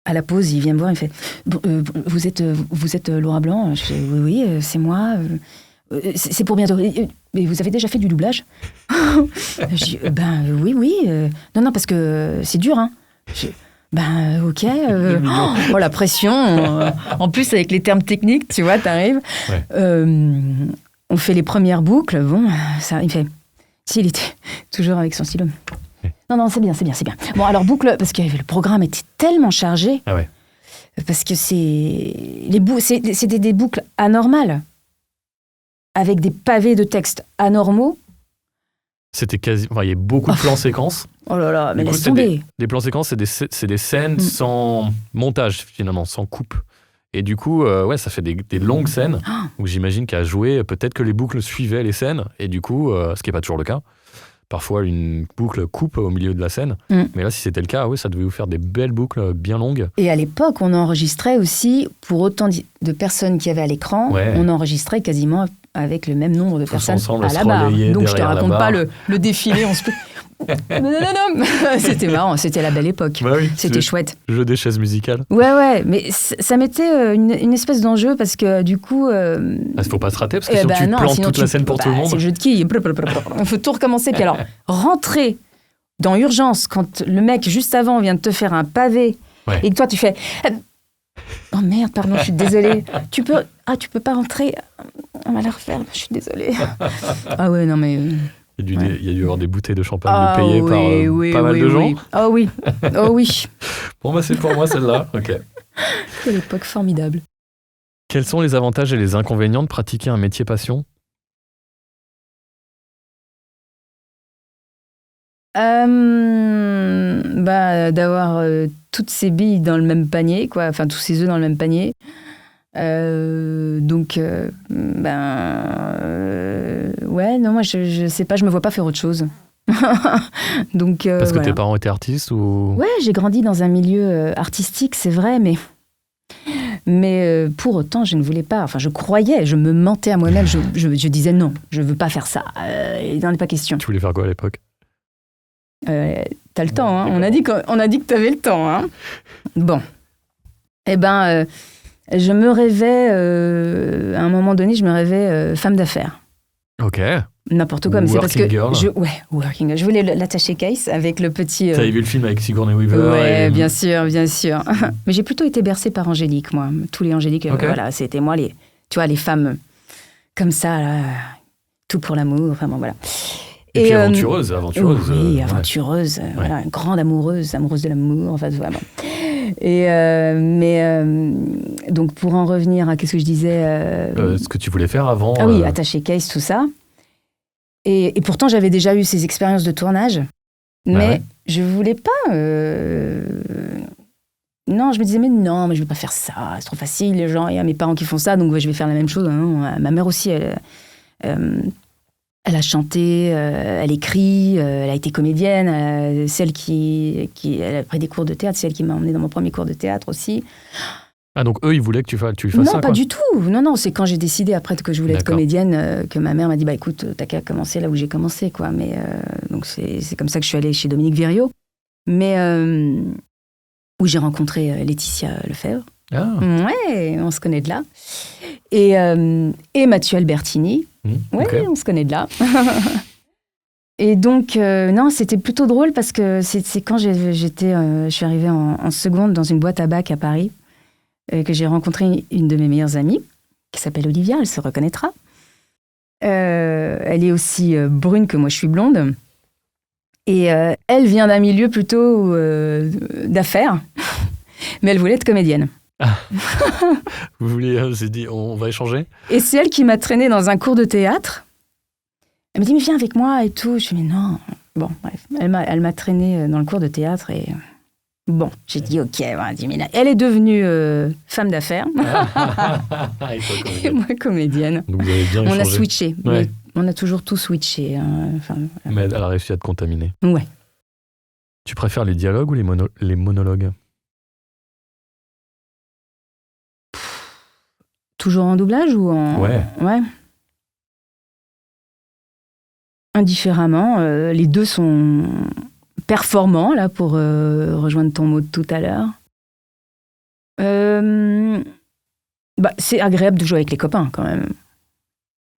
à la pause, il vient me voir, il fait vous êtes Laura Blanc? Je fais oui, c'est moi. C'est pour bientôt. Mais vous avez déjà fait du doublage? Je dis oui. Non, parce que c'est dur, Je dis, ok. Oh, la pression. En plus, avec les termes techniques, tu vois, t'arrives. Ouais. On fait les premières boucles. Bon, ça, il fait... Si, il était toujours avec son stylo. Non, c'est bien. Bon, alors boucle, parce que le programme était tellement chargé. Ah ouais. Parce que c'était des boucles anormales, avec des pavés de texte anormaux. C'était quasi... il y a beaucoup de plans séquences. Oh là là, mais du coup, laisse tomber. Des plans séquences, c'est des scènes sans montage, finalement, sans coupe. Et du coup, ça fait des longues scènes où j'imagine qu'à jouer, peut-être que les boucles suivaient les scènes. Et du coup, ce qui n'est pas toujours le cas. Parfois, une boucle coupe au milieu de la scène. Mais là, si c'était le cas, ça devait vous faire des belles boucles bien longues. Et à l'époque, on enregistrait aussi, pour autant de personnes qu'il y avait à l'écran, on enregistrait quasiment avec le même nombre de personnes à la barre. Donc, je ne te raconte pas le défilé. Non. C'était marrant, c'était la belle époque. C'était chouette. Jeu des chaises musicales. Ouais, mais ça mettait une espèce d'enjeu parce que du coup... il ne faut pas se rater parce que sinon tu plantes toute la scène pour tout le monde. C'est le jeu de quilles. Il faut tout recommencer. Puis alors, rentrer dans Urgence quand le mec juste avant vient de te faire un pavé et que toi tu fais... Oh merde, pardon, je suis désolée. Tu peux pas rentrer. On va la refaire, je suis désolée. Ah ouais, non mais... Il y a dû y avoir des bouteilles de champagne de payées par pas mal de gens. Oh oui, oh oui. Bon, bah c'est pour moi celle-là. Ok. Quelle époque formidable. Quels sont les avantages et les inconvénients de pratiquer un métier passion ? D'avoir toutes ces billes dans le même panier, quoi. Enfin, tous ces œufs dans le même panier. Ouais, non, moi, je sais pas, je me vois pas faire autre chose. Donc, parce que tes parents étaient artistes ou... Ouais, j'ai grandi dans un milieu artistique, c'est vrai, mais pour autant, je ne voulais pas. Enfin, je croyais, je me mentais à moi-même. Je disais non, je veux pas faire ça. Il n'en est pas question. Tu voulais faire quoi à l'époque ? T'as le temps, hein. On a dit que t'avais le temps, hein. Bon. Je me rêvais, à un moment donné, femme d'affaires. Ok. N'importe quoi, mais c'est parce que... Working girl. Je voulais l'attaché case avec le petit... T'avais vu le film avec Sigourney Weaver ? Ouais, bien sûr. Mais j'ai plutôt été bercée par Angélique, moi. Tous les Angéliques, okay. Voilà, c'était moi, les femmes comme ça, là, tout pour l'amour, enfin bon, voilà. Et puis aventureuse. Oui, aventureuse, ouais. Voilà, grande amoureuse de l'amour, enfin, vraiment. Donc, pour en revenir à qu'est-ce que je disais... ce que tu voulais faire avant... Ah oui, attacher case, tout ça. Et pourtant, j'avais déjà eu ces expériences de tournage, mais je voulais pas... Non, je me disais, mais je vais pas faire ça, c'est trop facile, les gens, il y a mes parents qui font ça, donc je vais faire la même chose. Non, ma mère aussi, elle a chanté, elle écrit, elle a été comédienne, elle a pris des cours de théâtre, c'est elle qui m'a emmenée dans mon premier cours de théâtre aussi. Ah, donc eux, ils voulaient que tu fasses ça, Non, pas du tout. Non, c'est quand j'ai décidé après que je voulais être comédienne que ma mère m'a dit, écoute, t'as qu'à commencer là où j'ai commencé, quoi. Mais, donc c'est comme ça que je suis allée chez Dominique Verriot, mais où j'ai rencontré Laetitia Lefebvre. Ah. Ouais, on se connaît de là. Et Mathieu Albertini. Ouais, on se connaît de là. Et donc, non, c'était plutôt drôle parce que c'est quand je suis arrivée en seconde dans une boîte à bac à Paris que j'ai rencontré une de mes meilleures amies qui s'appelle Olivia, elle se reconnaîtra. Elle est aussi brune que moi, je suis blonde. Et elle vient d'un milieu plutôt d'affaires, mais elle voulait être comédienne. Ah. Vous vouliez, s'est dit, on va échanger. Et c'est elle qui m'a traînée dans un cours de théâtre. Elle m'a dit, mais viens avec moi et tout. Je lui ai dit, mais non. Bon, bref, elle m'a traînée dans le cours de théâtre et bon, j'ai dit, ok, voilà, 10 000. Elle est devenue femme d'affaires. Et moi, comédienne. Donc vous avez bien échangé. On a switché. Ouais. On a toujours tout switché. Mais elle a réussi à te contaminer. Ouais. Tu préfères les dialogues ou les monologues ? Toujours en doublage ou en... Ouais. Indifféremment. Les deux sont performants, là, pour rejoindre ton mot de tout à l'heure. C'est agréable de jouer avec les copains, quand même.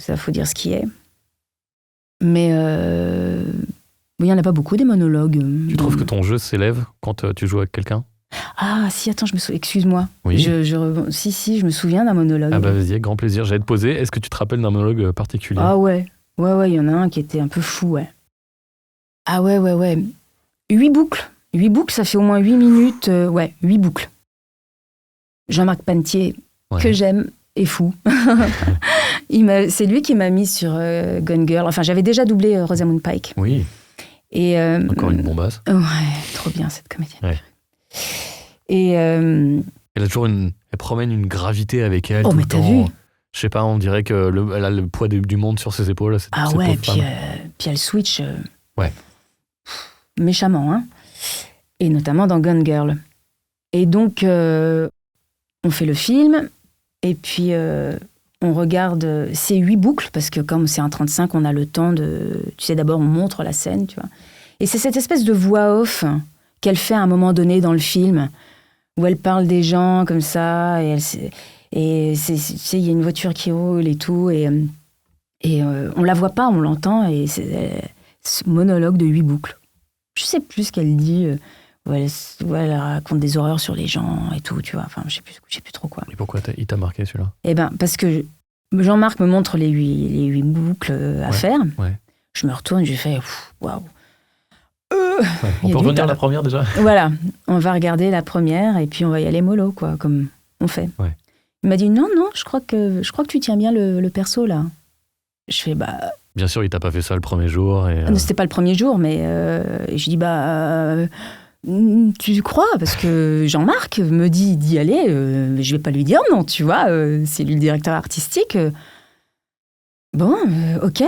Ça, faut dire ce qui est. Mais il n'y en a pas beaucoup, des monologues. Tu trouves que ton jeu s'élève quand tu joues avec quelqu'un ? Ah, si, attends, excuse-moi. Oui. Si, je me souviens d'un monologue. Ah bah vas-y, avec grand plaisir. J'allais te poser. Est-ce que tu te rappelles d'un monologue particulier ? Ah ouais, il y en a un qui était un peu fou, ouais. Ah ouais. 8 boucles. 8 boucles, ça fait au moins 8 minutes. 8 boucles. Jean-Marc Panetier, que j'aime, est fou. C'est lui qui m'a mis sur Gone Girl. Enfin, j'avais déjà doublé Rosamund Pike. Oui. Et, encore une bombasse. Ouais, trop bien cette comédienne. Ouais. Et elle a toujours elle promène une gravité avec elle. Oh, tout mais le t'as temps. vu ? Je sais pas, on dirait qu'elle a le poids du monde sur ses épaules. Ah ouais, puis elle switch méchamment, hein. Et notamment dans Gone Girl. Et donc, on fait le film, et puis on regarde ces 8 boucles, parce que comme c'est un 35, on a le temps de... Tu sais, d'abord, on montre la scène, tu vois. Et c'est cette espèce de voix off qu'elle fait à un moment donné dans le film, où elle parle des gens comme ça, et tu sais, il y a une voiture qui roule et tout, et on la voit pas, on l'entend, et c'est ce monologue de 8 boucles. Je sais plus ce qu'elle dit elle raconte des horreurs sur les gens et tout, tu vois. Enfin, je sais plus trop quoi. Et pourquoi il t'a marqué celui-là? Eh ben, parce que Jean-Marc me montre les 8 boucles à faire. Ouais. Je me retourne, j'ai fait waouh. On peut revenir à la première déjà? Voilà, on va regarder la première et puis on va y aller mollo, quoi, comme on fait. Ouais. Il m'a dit non, je crois que tu tiens bien le perso là. Je fais Bien sûr, il t'a pas fait ça le premier jour. Et, C'était pas le premier jour, mais je dis tu crois, parce que Jean-Marc me dit d'y aller, je vais pas lui dire non, tu vois, c'est lui le directeur artistique. Bon, ok,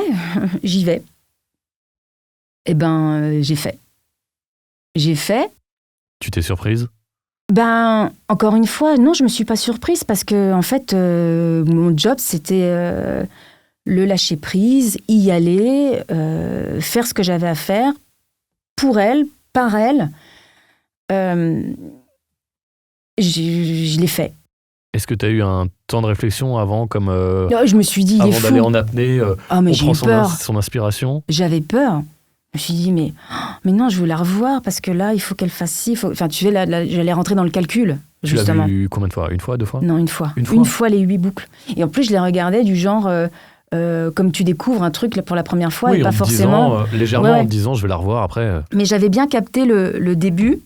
j'y vais. Eh ben, j'ai fait. Tu t'es surprise? Ben, encore une fois, non, je me suis pas surprise parce que, en fait, mon job, c'était le lâcher prise, y aller, faire ce que j'avais à faire pour elle, par elle. Je l'ai fait. Est-ce que tu as eu un temps de réflexion avant, comme Je me suis dit, il est avant fou. d'aller en apnée, mais on j'ai prend eu peur. son inspiration? J'avais peur. Je me suis dit, mais non, je veux la revoir parce que là, il faut qu'elle fasse ci. Enfin, tu sais, j'allais rentrer dans le calcul, justement. Tu l'as vu combien de fois? Une fois, 2 fois? Non, une fois. Une fois les 8 boucles. Et en plus, je les regardais du genre, comme tu découvres un truc pour la première fois Oui, et pas forcément. Légèrement Ouais. en te disant, je vais la revoir après. Mais j'avais bien capté le début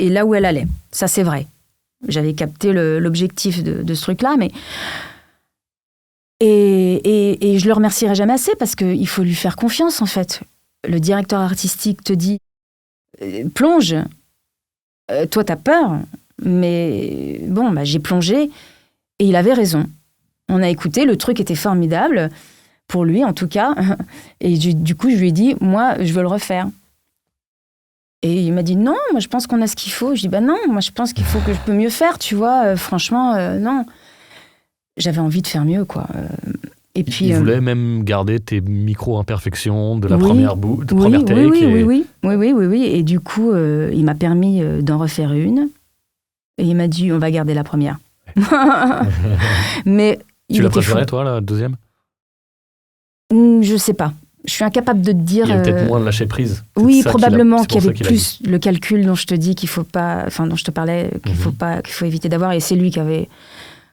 et là où elle allait. Ça, c'est vrai. J'avais capté l'objectif de ce truc-là, mais... Et je le remercierai jamais assez parce qu'il faut lui faire confiance, en fait. Le directeur artistique te dit plonge. Toi, t'as peur, mais bon, j'ai plongé et il avait raison. On a écouté, le truc était formidable, pour lui en tout cas. Et du coup, je lui ai dit, moi, je veux le refaire. Et il m'a dit, non, moi, je pense qu'on a ce qu'il faut. Je dis, non, moi, je pense qu'il faut que je peux mieux faire, tu vois. Franchement, non. J'avais envie de faire mieux, quoi. Et puis, il voulait même garder tes micro-imperfections de la oui, première take. Oui. Et du coup, il m'a permis d'en refaire une. Et il m'a dit, on va garder la première. Mais tu l'as préférée, toi, la deuxième? Je sais pas. Je suis incapable de te dire... Il y a peut-être moins de lâcher prise. Oui, probablement qu'il y avait plus le calcul dont je te dis qu'il faut pas... Enfin, dont je te parlais, qu'il faut éviter d'avoir. Et c'est lui qui avait...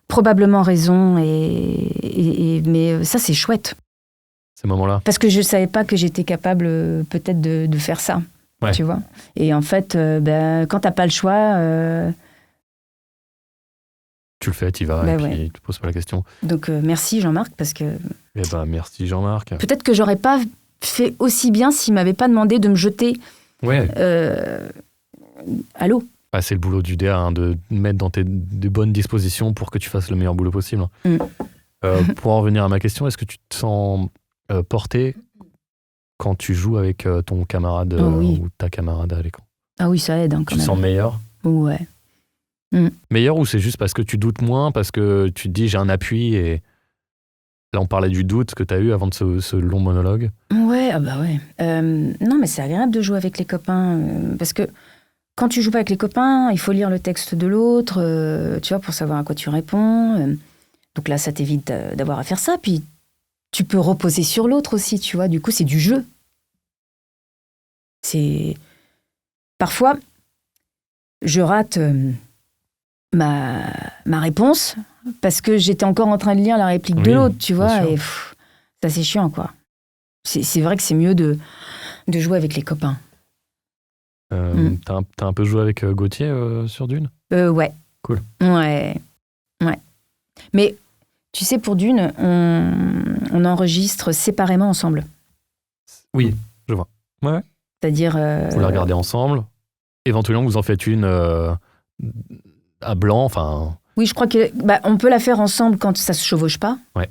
probablement raison, mais ça, c'est chouette. Ces moments-là. Parce que je ne savais pas que j'étais capable peut-être de faire ça, tu vois. Et en fait, quand tu n'as pas le choix... tu le fais, tu y vas, et puis tu ne te poses pas la question. Donc, merci Jean-Marc, parce que... Eh ben, merci Jean-Marc. Peut-être que j'aurais pas fait aussi bien s'il ne m'avait pas demandé de me jeter à l'eau. C'est le boulot du DA, de mettre dans de bonnes dispositions pour que tu fasses le meilleur boulot possible. Pour en revenir à ma question, est-ce que tu te sens porté quand tu joues avec ton camarade ou ta camarade à l'écran? Ah oui, ça aide quand même. Tu te sens meilleur? Ouais. Meilleur, ou c'est juste parce que tu doutes moins, parce que tu te dis j'ai un appui, et là on parlait du doute que tu as eu avant de ce long monologue? Ouais, non, mais c'est agréable de jouer avec les copains, parce que quand tu joues pas avec les copains, il faut lire le texte de l'autre, tu vois, pour savoir à quoi tu réponds. Donc là, ça t'évite d'avoir à faire ça. Puis tu peux reposer sur l'autre aussi, tu vois. Du coup, c'est du jeu. Parfois, je rate ma réponse parce que j'étais encore en train de lire la réplique de l'autre, tu vois. Et ça, c'est chiant, quoi. C'est vrai que c'est mieux de jouer avec les copains. T'as un peu joué avec Gauthier sur Dune? Ouais. Cool. Ouais. Mais tu sais, pour Dune, on enregistre séparément ensemble. Oui, je vois. Ouais. C'est-à-dire... Vous la regardez ensemble. Éventuellement, vous en faites une à blanc, enfin... Oui, je crois que on peut la faire ensemble quand ça se chevauche pas. Ouais.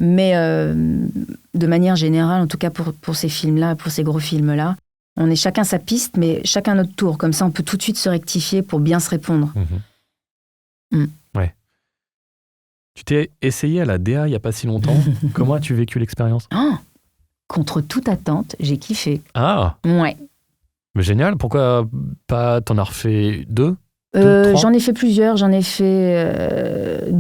Mais de manière générale, en tout cas pour ces films-là, pour ces gros films-là, on est chacun sa piste, mais chacun notre tour. Comme ça, on peut tout de suite se rectifier pour bien se répondre. Ouais. Tu t'es essayé à la DA il n'y a pas si longtemps. Comment as-tu vécu l'expérience? Contre toute attente, j'ai kiffé. Ah. Ouais. Mais génial. Pourquoi pas t'en as refait 2? J'en ai fait plusieurs. J'en ai fait...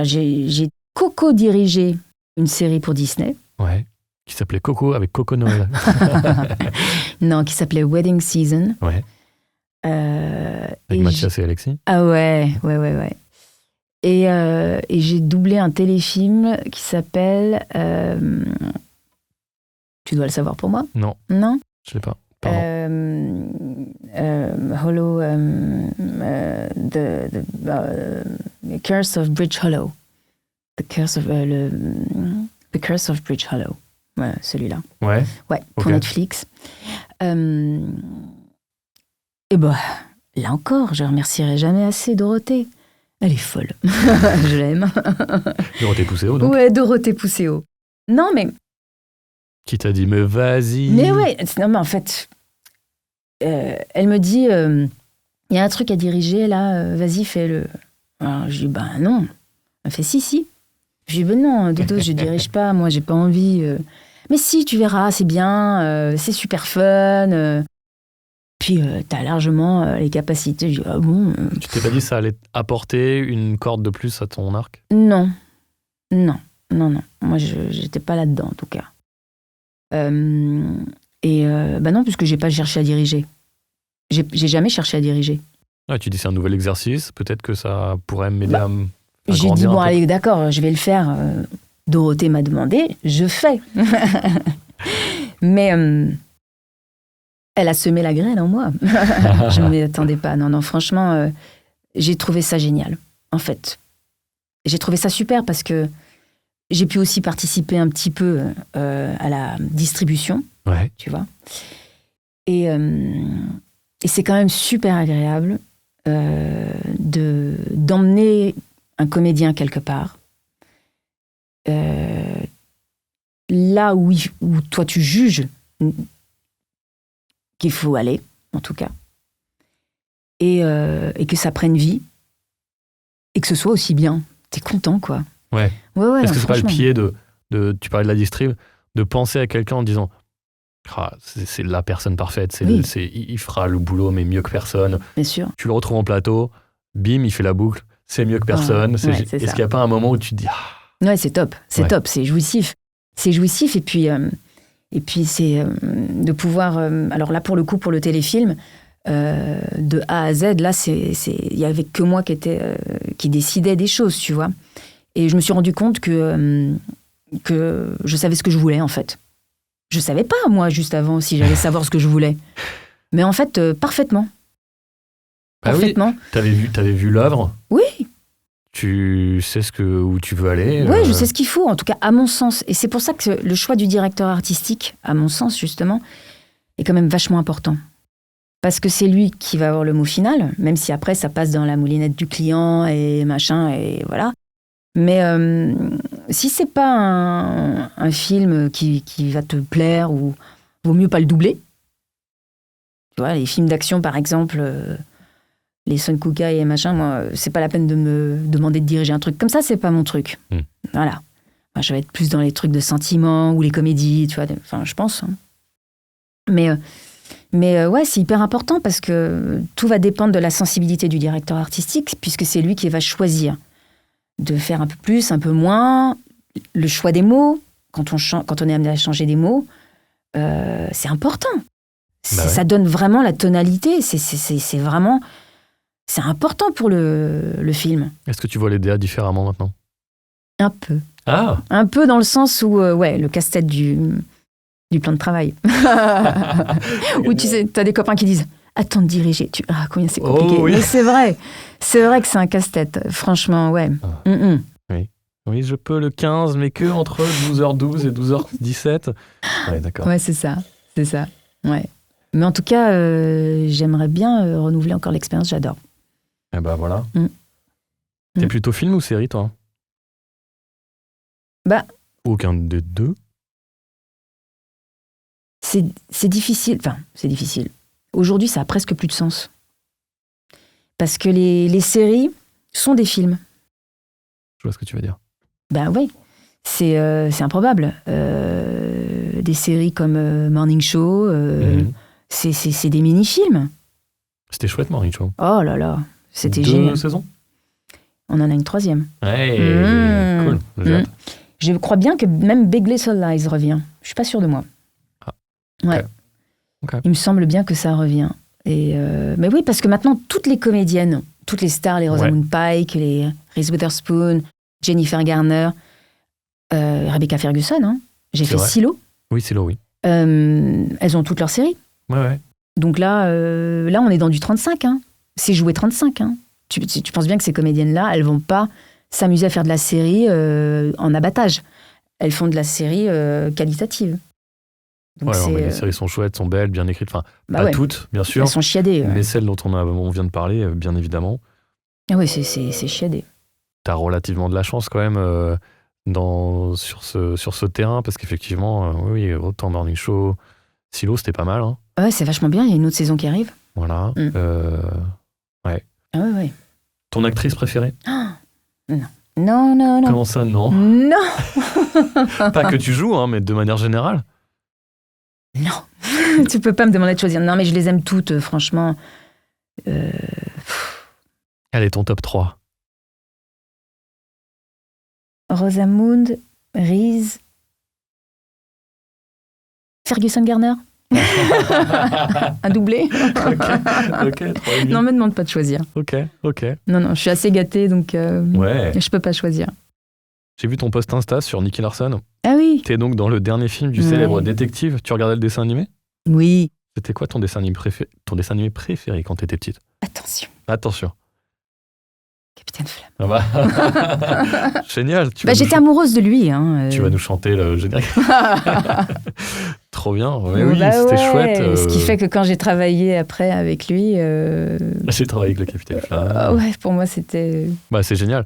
j'ai co-dirigé une série pour Disney. Ouais. Qui s'appelait Coco, avec Coco Noël. Non, qui s'appelait Wedding Season. Ouais. Avec Mathias et Alexis. Ah ouais. Et j'ai doublé un téléfilm qui s'appelle... Tu dois le savoir pour moi? Non. Non? Je sais pas. Pardon. Hollow... the Curse of Bridge Hollow. The Curse of Bridge Hollow. Ouais, celui-là. Ouais. Ouais, pour Ok. Netflix. Et bah, là encore, je remercierai jamais assez Dorothée. Elle est folle. Je l'aime. Dorothée Pousseau, donc. Ouais, Dorothée Pousseau. Non, mais... Qui t'a dit, mais vas-y. Mais ouais, non, mais en fait, elle me dit, il y a un truc à diriger, là, vas-y, fais-le. Alors, je dis, ben non. Elle fait, si. Je dis, ben non, Dodo, je dirige pas, moi, j'ai pas envie. Mais si, tu verras, c'est bien, c'est super fun. Puis, t'as largement les capacités. Je dis, ah bon Tu t'es pas dit ça allait apporter une corde de plus à ton arc? Non. Moi, j'étais pas là-dedans, en tout cas. Bah non, puisque j'ai pas cherché à diriger. J'ai jamais cherché à diriger. Ouais, tu dis c'est un nouvel exercice, peut-être que ça pourrait m'aider à J'ai dit, grandir bon, un peu. allez, d'accord, je vais le faire. Dorothée m'a demandé, je fais. Mais elle a semé la graine en moi. Je ne m'y attendais pas. Non, franchement, j'ai trouvé ça génial, en fait. J'ai trouvé ça super parce que j'ai pu aussi participer un petit peu à la distribution, Ouais. tu vois. Et c'est quand même super agréable d'emmener un comédien quelque part. Là où toi tu juges qu'il faut aller, en tout cas. Et que ça prenne vie. Et que ce soit aussi bien. T'es content, quoi. Ouais. Ouais, Est-ce non, que c'est pas le franchement. pied de tu parlais de la distrib, de penser à quelqu'un en disant ah, c'est la personne parfaite, Oui. il fera le boulot mais mieux que personne. Bien sûr. Tu le retrouves en plateau, bim, il fait la boucle, c'est mieux que personne. Ouais, c'est Est-ce ça. qu'il n'y a pas un moment où tu te dis ah, Ouais, c'est top. C'est Ouais. top. C'est jouissif. C'est jouissif. Et puis c'est de pouvoir... alors là, pour le coup, pour le téléfilm, de A à Z, là, il n'y avait que moi qui décidais des choses, tu vois. Et je me suis rendu compte que je savais ce que je voulais, en fait. Je savais pas, moi, juste avant, si j'allais savoir ce que je voulais. Mais en fait, parfaitement. bah oui, Parfaitement. t'avais vu l'œuvre, Oui, tu sais où tu veux aller. oui, je sais ce qu'il faut, en tout cas, à mon sens. Et c'est pour ça que le choix du directeur artistique, à mon sens, justement, est quand même vachement important. Parce que c'est lui qui va avoir le mot final, même si après, ça passe dans la moulinette du client et machin, et voilà. Mais si c'est pas un film qui va te plaire, ou vaut mieux pas le doubler. Tu vois, les films d'action, par exemple, les Son Kukai et machin, moi, c'est pas la peine de me demander de diriger un truc comme ça, c'est pas mon truc. Voilà. Moi, je vais être plus dans les trucs de sentiments ou les comédies, tu vois. Enfin, je pense. Hein. Mais ouais, c'est hyper important parce que tout va dépendre de la sensibilité du directeur artistique, puisque c'est lui qui va choisir de faire un peu plus, un peu moins, le choix des mots, quand on est amené à changer des mots, c'est important. Bah ouais. Ça donne vraiment la tonalité, c'est vraiment... C'est important pour le film. Est-ce que tu vois les DA différemment maintenant? Un peu. Ah, Un peu dans le sens où, ouais, le casse-tête du plan de travail. Où tu sais, t'as des copains qui disent « Attends de diriger. » Ah, combien c'est compliqué. Oh, oui. Mais c'est vrai. C'est vrai que c'est un casse-tête. Franchement, ouais. oui, je peux le 15, mais que entre 12h12 et 12h17. Ouais, d'accord. Ouais, c'est ça. C'est ça. Ouais. Mais en tout cas, j'aimerais bien renouveler encore l'expérience. J'adore. Et bah voilà. T'es plutôt film ou série, toi? Bah, aucun des deux. C'est difficile. Enfin, c'est difficile. Aujourd'hui, ça a presque plus de sens. Parce que les séries sont des films. Je vois ce que tu veux dire. Ben oui, c'est improbable. Des séries comme Morning Show, c'est des mini-films. C'était chouette, Morning Show. Oh là là, c'était 2 génial. saisons? On en a une 3e. Ouais, cool. J'ai hâte. Je crois bien que même Big Little Lies revient. Je suis pas sûre de moi. Ah, Ouais. ok. Il me semble bien que ça revient. Mais oui, parce que maintenant, toutes les comédiennes, toutes les stars, les Rosamund Pike, les Reese Witherspoon, Jennifer Garner, Rebecca Ferguson, hein. J'ai fait Silo. Oui, Silo, oui. Elles ont toutes leurs séries. Ouais. Donc là, on est dans du 35. Hein. C'est joué 35. Hein. Tu penses bien que ces comédiennes-là, elles vont pas s'amuser à faire de la série en abattage. Elles font de la série qualitative. Donc mais les séries sont chouettes, sont belles, bien écrites. Enfin, pas toutes, bien sûr. Elles sont chiadées. Mais celles dont on vient de parler, bien évidemment. Ah oui, c'est chiadé. T'as relativement de la chance quand même sur ce terrain, parce qu'effectivement, oui, autant Morning Show, Silo, c'était pas mal. Hein. Ouais, c'est vachement bien, il y a une autre saison qui arrive. Voilà. Ouais. Ah ouais. Ton actrice préférée ? Non. Comment ça, non ? Non. Pas que tu joues, hein, mais de manière générale ? Non. Tu peux pas me demander de choisir. Non, mais je les aime toutes, franchement. Allez, ton top 3. Rosamund, Reese, Ferguson Garner. Un doublé. Ok. Non, me demande pas de choisir. Ok. Non, je suis assez gâtée, donc je peux pas choisir. J'ai vu ton post Insta sur Nicky Larson. Ah oui. T'es donc dans le dernier film du célèbre détective. Tu regardais le dessin animé ? Oui. C'était quoi ton dessin animé préféré quand t'étais petite ? Attention. Capitaine Flamme. Ah bah. Génial. J'étais amoureuse de lui. Hein. Tu vas nous chanter le générique. Trop bien. Oui, c'était chouette. Ce qui fait que quand j'ai travaillé après avec lui... J'ai travaillé avec le Capitaine Flamme. Pour moi, c'était... C'est génial.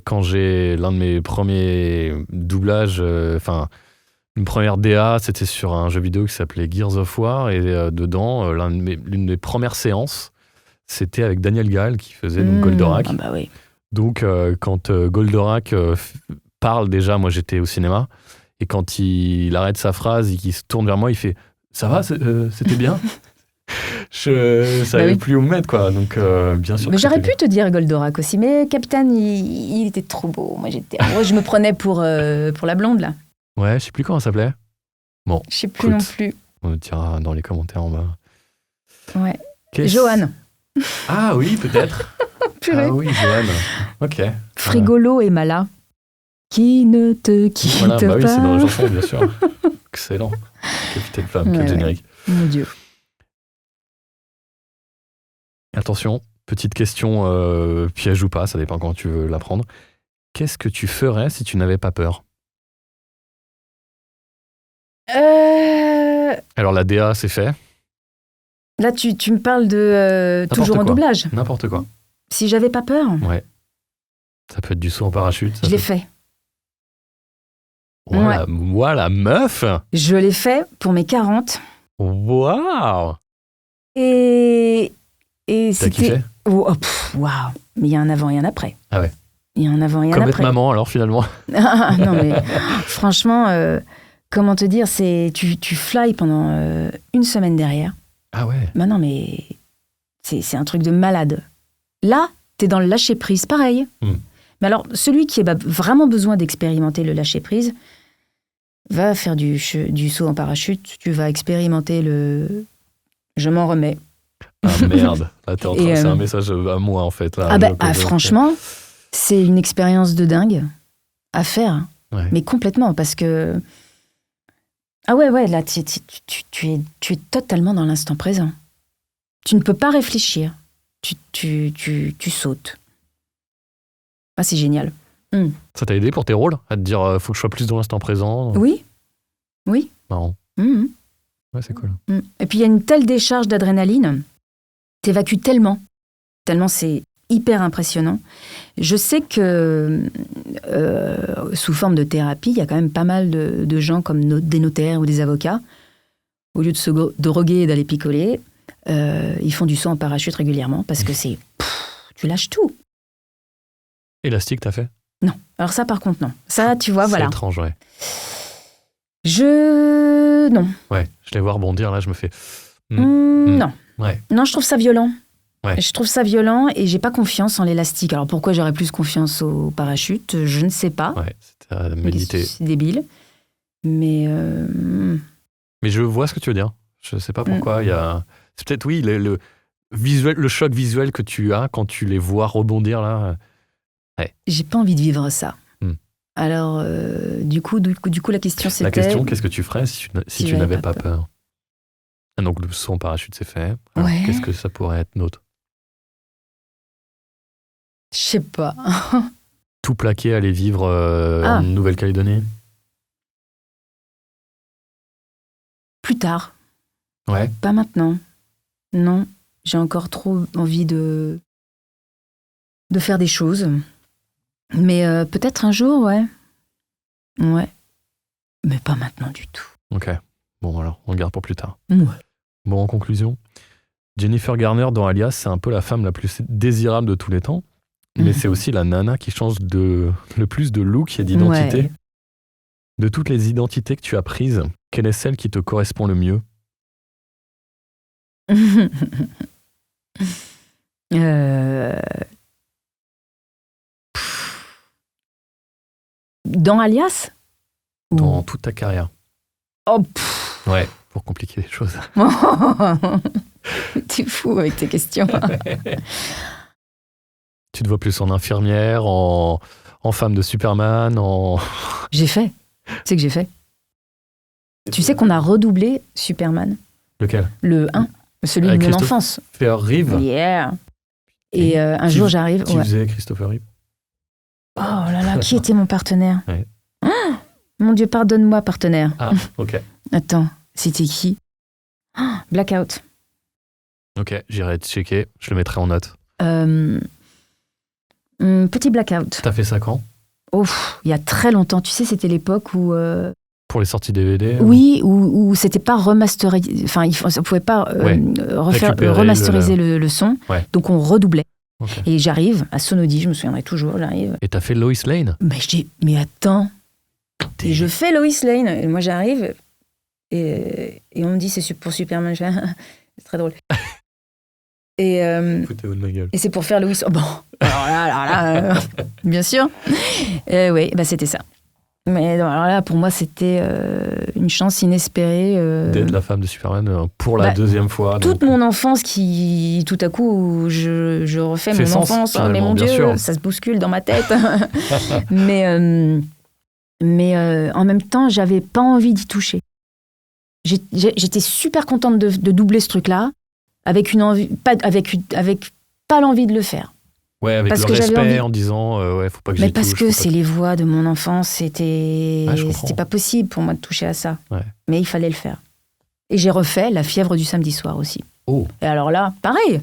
Quand j'ai l'un de mes premiers doublages, une première DA, c'était sur un jeu vidéo qui s'appelait Gears of War, et dedans, l'une des premières séances, c'était avec Daniel Gall qui faisait donc Goldorak. Oui. Donc quand Goldorak parle, déjà, moi j'étais au cinéma, et quand il arrête sa phrase et qu'il se tourne vers moi, il fait « Ça va, c'était bien ?» Je savais plus où me mettre, quoi. Donc, bien sûr. Mais j'aurais pu te dire Goldorak aussi, mais Capitaine, il était trop beau. Moi, je me prenais pour la blonde, là. Ouais, je sais plus comment ça s'appelait. Bon. Je sais plus non plus. On le dira dans les commentaires en bas. Ouais. Joanne. Ah oui, peut-être. Purée. Ah oui, Joanne. Ok. Frigolo et Mala. Qui ne te quitte pas. Oui, c'est dans la chanson, bien sûr. Excellent. Capitaine Flamme, quel générique. Mon Dieu. Attention, petite question piège ou pas, ça dépend quand tu veux l'apprendre. Qu'est-ce que tu ferais si tu n'avais pas peur ? Alors la DA, c'est fait. Là, tu me parles de toujours en doublage. N'importe quoi. Si j'avais pas peur ? Ouais. Ça peut être du saut en parachute. Je l'ai fait. Voilà, meuf ! Je l'ai fait pour mes 40. Waouh ! Et t'as c'était... kiffé ? Waouh. Mais il y a un avant et un après. Ah ouais. Il y a un avant et un après. Comme après. être maman, alors, finalement. Non, mais franchement, comment te dire, tu fly pendant une semaine derrière. Ah ouais. Non, mais c'est un truc de malade. Là, t'es dans le lâcher-prise, pareil. Mais alors, celui qui a vraiment besoin d'expérimenter le lâcher-prise va faire du saut en parachute. Tu vas expérimenter le... Je m'en remets. Ah merde. Attends, c'est un message à moi, en fait. Là, franchement, c'est une expérience de dingue à faire. Ouais. Mais complètement, parce que... Ah ouais, là, tu es totalement dans l'instant présent. Tu ne peux pas réfléchir. Tu sautes. Ah, c'est génial. Ça t'a aidé pour tes rôles ? À te dire, faut que je sois plus dans l'instant présent ? Oui. Marrant. Ouais, c'est cool. Et puis, il y a une telle décharge d'adrénaline. T'évacues tellement c'est hyper impressionnant. Je sais que sous forme de thérapie, il y a quand même pas mal de gens comme des notaires ou des avocats. Au lieu de se droguer et d'aller picoler, ils font du saut en parachute régulièrement parce que tu lâches tout. Élastique, t'as fait ? Non. Alors ça, par contre, non. Ça, tu vois, voilà. C'est étrange, ouais. Non. Ouais, je les vois rebondir, là, je me fais... Non. Ouais. Non, je trouve ça violent. Ouais. Je trouve ça violent et j'ai pas confiance en l'élastique. Alors pourquoi j'aurais plus confiance au parachute ? Je ne sais pas. Ouais, c'était à méditer. C'est débile. Mais je vois ce que tu veux dire. Je sais pas pourquoi. C'est peut-être, oui, le visuel, le choc visuel que tu as quand tu les vois rebondir là. J'ai pas envie de vivre ça. Alors, du coup, la question c'était... La question, qu'est-ce que tu ferais si tu j'avais n'avais pas pas peur? Donc, le saut en parachute, c'est fait. Alors, Ouais. qu'est-ce que ça pourrait être d'autre? Je sais pas. Tout plaquer, aller vivre en Nouvelle-Calédonie? Plus tard. Ouais. Pas maintenant. Non, j'ai encore trop envie de faire des choses. Mais peut-être un jour, ouais. Ouais. Mais pas maintenant du tout. Ok. Bon, alors, on garde pour plus tard. Ouais. Bon, en conclusion, Jennifer Garner dans Alias, c'est un peu la femme la plus désirable de tous les temps. Mais c'est aussi la nana qui change le plus de look et d'identité. Ouais. De toutes les identités que tu as prises, quelle est celle qui te correspond le mieux? Dans Alias? Dans toute ta carrière. Oh, Ouais, pour compliquer les choses. T'es fou avec tes questions. Tu te vois plus en infirmière, en femme de Superman, en... J'ai fait. Tu sais que j'ai fait. Tu sais qu'on a redoublé Superman, Lequel? le 1, celui Avec de mon Christophe enfance. Reeve. Yeah. Et un Qui- jour, j'arrive... Qui ouais. faisait Christopher Reeve? Oh là là, qui était mon partenaire? Ouais. Ah, mon Dieu, pardonne-moi, partenaire. Ah, ok. Attends, c'était qui? Ah, Blackout. Ok, j'irai checker, je le mettrai en note. Petit Blackout. T'as fait ça quand? Oh, il y a très longtemps. Tu sais, c'était l'époque où... Pour les sorties DVD? Oui, où c'était pas remasterisé. Enfin, on pouvait pas Récupérer remasteriser le son. Ouais. Donc, on redoublait. Ok. Et j'arrive à Sonody, je me souviendrai toujours, j'arrive. Et t'as fait Lois Lane? Mais je dis, mais attends. Et je fais Lois Lane. Et moi, j'arrive et on me dit, c'est pour Superman. Je fais, c'est très drôle. Et Foutez-vous de ma gueule. c'est pour faire Lois. Oh, bon, alors là, bien sûr. Oui, bah, c'était ça. Mais non, alors là, pour moi, c'était une chance inespérée. D'être la femme de Superman pour la Bah, deuxième fois. Toute donc. mon enfance qui, tout à coup, je refais Fait mon sens, enfance. Oh, mais finalement, mon bien Dieu, sûr. ça se bouscule dans ma tête. mais en même temps, j'avais pas envie d'y toucher. J'étais super contente de doubler ce truc-là, avec une envie, avec pas l'envie de le faire. Ouais, avec Parce le que j'avais respect envie- en disant ouais, faut pas que Mais j'y parce touche, que faut c'est pas les voix de mon enfance, c'était Ouais, je comprends. pas possible pour moi de toucher à ça. Ouais. Mais il fallait le faire. Et j'ai refait La fièvre du samedi soir aussi. Oh, Et alors là, pareil.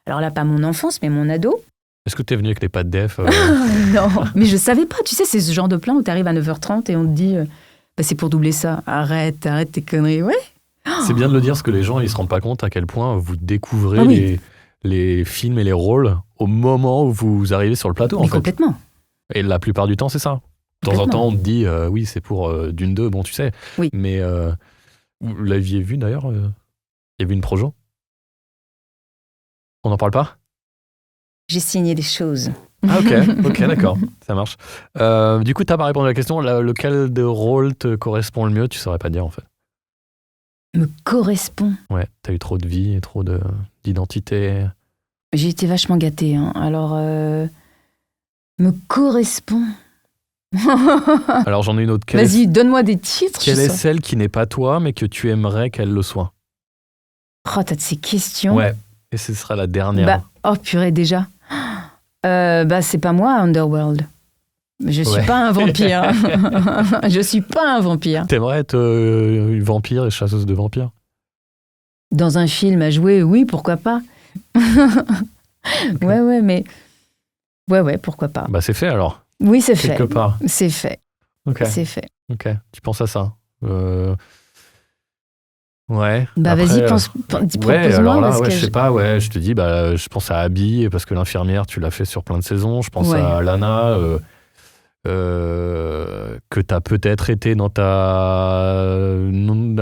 Alors là, pas mon enfance, mais mon ado. est-ce que t'es venu avec les pattes def Non, mais je savais pas. Tu sais, c'est ce genre de plan où tu arrives à 9h30 et on te dit bah, c'est pour doubler ça. Arrête tes conneries. Ouais. C'est bien de le dire parce que les gens ils se rendent pas compte à quel point vous découvrez Ah oui. les films et les rôles au moment où vous arrivez sur le plateau en Mais fait. complètement. Et la plupart du temps c'est ça. De temps en Complètement. temps on te dit oui c'est pour Dune 2, bon tu sais. Oui. Mais vous l'aviez vu d'ailleurs il y avait une projo? On n'en parle pas? J'ai signé des choses. Ah ok, d'accord, ça marche. Du coup, t'as pas répondu à la question, lequel de rôle te correspond le mieux, tu saurais pas dire en fait. Me correspond. Ouais, t'as eu trop de vie et trop d'identité. J'ai été vachement gâtée. Hein. Alors, me correspond. Alors j'en ai une autre. Vas-y, donne-moi des titres. Quelle je est sais. celle qui n'est pas toi, mais que tu aimerais qu'elle le soit? Oh, t'as de ces questions. Ouais, et ce sera la dernière. Bah, oh purée, déjà. Bah, c'est pas moi, Underworld. Je suis Ouais. pas un vampire. Je suis pas un vampire. T'aimerais être une vampire et chasseuse de vampires? Dans un film à jouer, oui, pourquoi pas. Ouais, mais... Ouais, pourquoi pas. Bah c'est fait alors, Oui, c'est fait. quelque part. C'est fait. Ok, C'est fait. ok. Tu penses à ça? Ouais. Bah, Après, vas-y, ouais, propose-moi. alors là, parce ouais, que je sais pas, ouais, je te dis, bah, je pense à Abby, parce que l'infirmière, tu l'as fait sur plein de saisons. Je pense Ouais. à Lana, que t'as peut-être été dans ta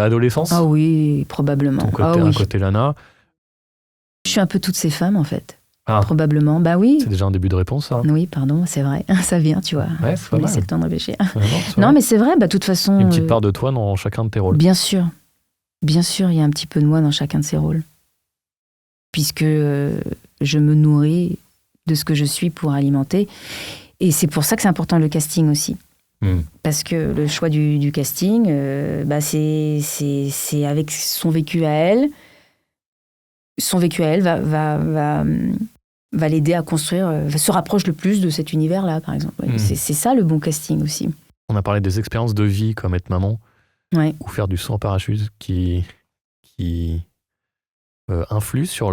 adolescence. Ah oui, probablement. Ton côté, Ah oui. un côté Lana. Je suis un peu toutes ces femmes, en fait. Ah. Probablement. Bah oui. C'est déjà un début de réponse, ça. Oui, pardon, c'est vrai. Ça vient, tu vois. Ouais, c'est Faut pas laisser mal. le temps de réfléchir. Vraiment, c'est Non, vrai. mais c'est vrai, bah, de toute façon... Une petite part de toi dans chacun de tes rôles. Bien sûr. Bien sûr, il y a un petit peu de moi dans chacun de ces rôles. puisque je me nourris de ce que je suis pour alimenter. Et c'est pour ça que c'est important le casting aussi. Parce que le choix du casting, c'est avec son vécu à elle. Son vécu à elle va l'aider à construire, se rapproche le plus de cet univers-là, par exemple. C'est ça le bon casting aussi. On a parlé des expériences de vie comme être maman ou faire du saut en parachute qui influent sur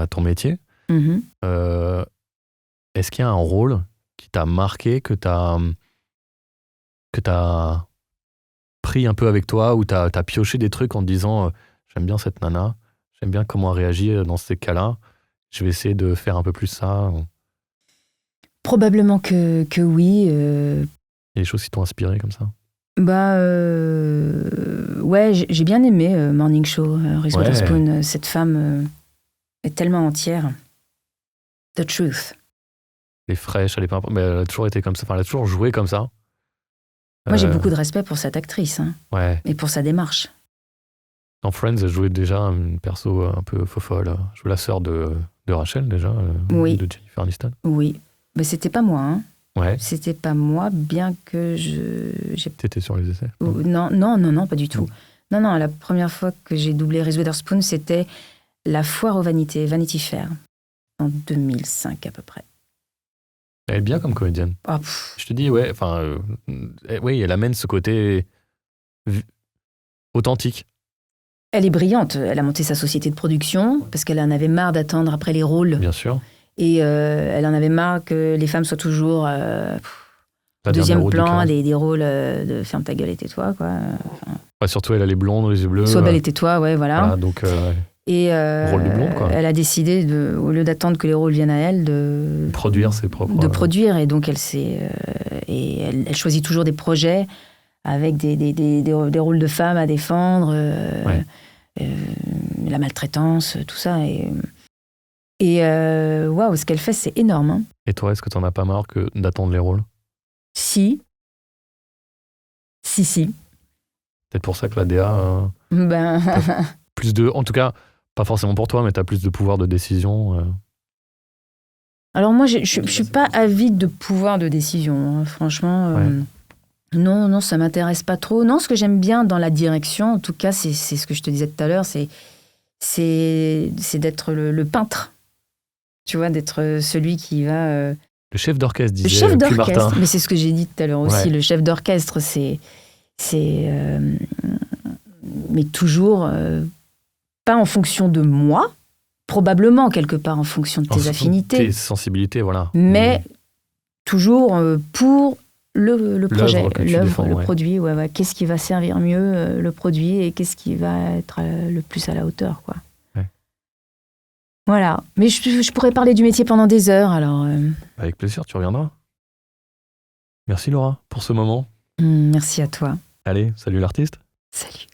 ton métier. Est-ce qu'il y a un rôle qui t'a marqué, que t'as pris un peu avec toi, ou t'as pioché des trucs en te disant j'aime bien cette nana, j'aime bien comment elle réagit dans ces cas-là, je vais essayer de faire un peu plus ça? Probablement que oui. Il y a des choses qui t'ont inspiré comme ça? Ouais, j'ai bien aimé Morning Show, Reese Witherspoon. Cette femme est tellement entière. The Truth. Elle est fraîche, elle a toujours été comme ça, elle a toujours joué comme ça. Moi, j'ai beaucoup de respect pour cette actrice, et pour sa démarche. Dans Friends, elle jouait déjà une perso un peu fofolle. Elle jouait la sœur de Rachel, déjà, de Jennifer Aniston. Oui, mais c'était pas moi, Ouais. C'était pas moi, bien que T'étais sur les essais? Non, pas du tout. Non, la première fois que j'ai doublé Reese Witherspoon, c'était La Foire aux Vanités, Vanity Fair, en 2005 à peu près. Elle est bien comme comédienne. Je te dis, elle amène ce côté authentique. Elle est brillante. Elle a monté sa société de production parce qu'elle en avait marre d'attendre après les rôles. Bien sûr. Et elle en avait marre que les femmes soient toujours au deuxième plan, des rôles de ferme ta gueule et tais-toi, quoi. Surtout, elle a les blondes, les yeux bleus. Sois belle et tais-toi, voilà. Donc, et rôle de blonde, quoi. Elle a décidé, au lieu d'attendre que les rôles viennent à elle, de produire ses propres... De produire, et donc elle choisit toujours des projets avec des rôles de femmes à défendre, la maltraitance, tout ça. Et waouh, ce qu'elle fait, c'est énorme. Et toi, est-ce que t'en as pas marre d'attendre les rôles? Si. Peut-être pour ça que la DA... plus de... En tout cas, pas forcément pour toi, mais t'as plus de pouvoir de décision. Alors moi, je suis pas avide de pouvoir de décision, franchement. Non, ça m'intéresse pas trop. Non, ce que j'aime bien dans la direction, en tout cas, c'est ce que je te disais tout à l'heure, c'est d'être le peintre. Tu vois, d'être celui qui va... Le chef d'orchestre, disait le chef d'orchestre, Martin. Mais c'est ce que j'ai dit tout à l'heure aussi. Le chef d'orchestre, mais toujours pas en fonction de moi, probablement quelque part en fonction de tes affinités. Tes sensibilités, voilà. Mais toujours pour le projet, l'œuvre, le ouais. produit. Ouais. Qu'est-ce qui va servir mieux le produit et qu'est-ce qui va être le plus à la hauteur, quoi. Ouais. Voilà. Mais je pourrais parler du métier pendant des heures, alors... Avec plaisir, tu reviendras. Merci Laura pour ce moment. Merci à toi. Allez, salut l'artiste. Salut.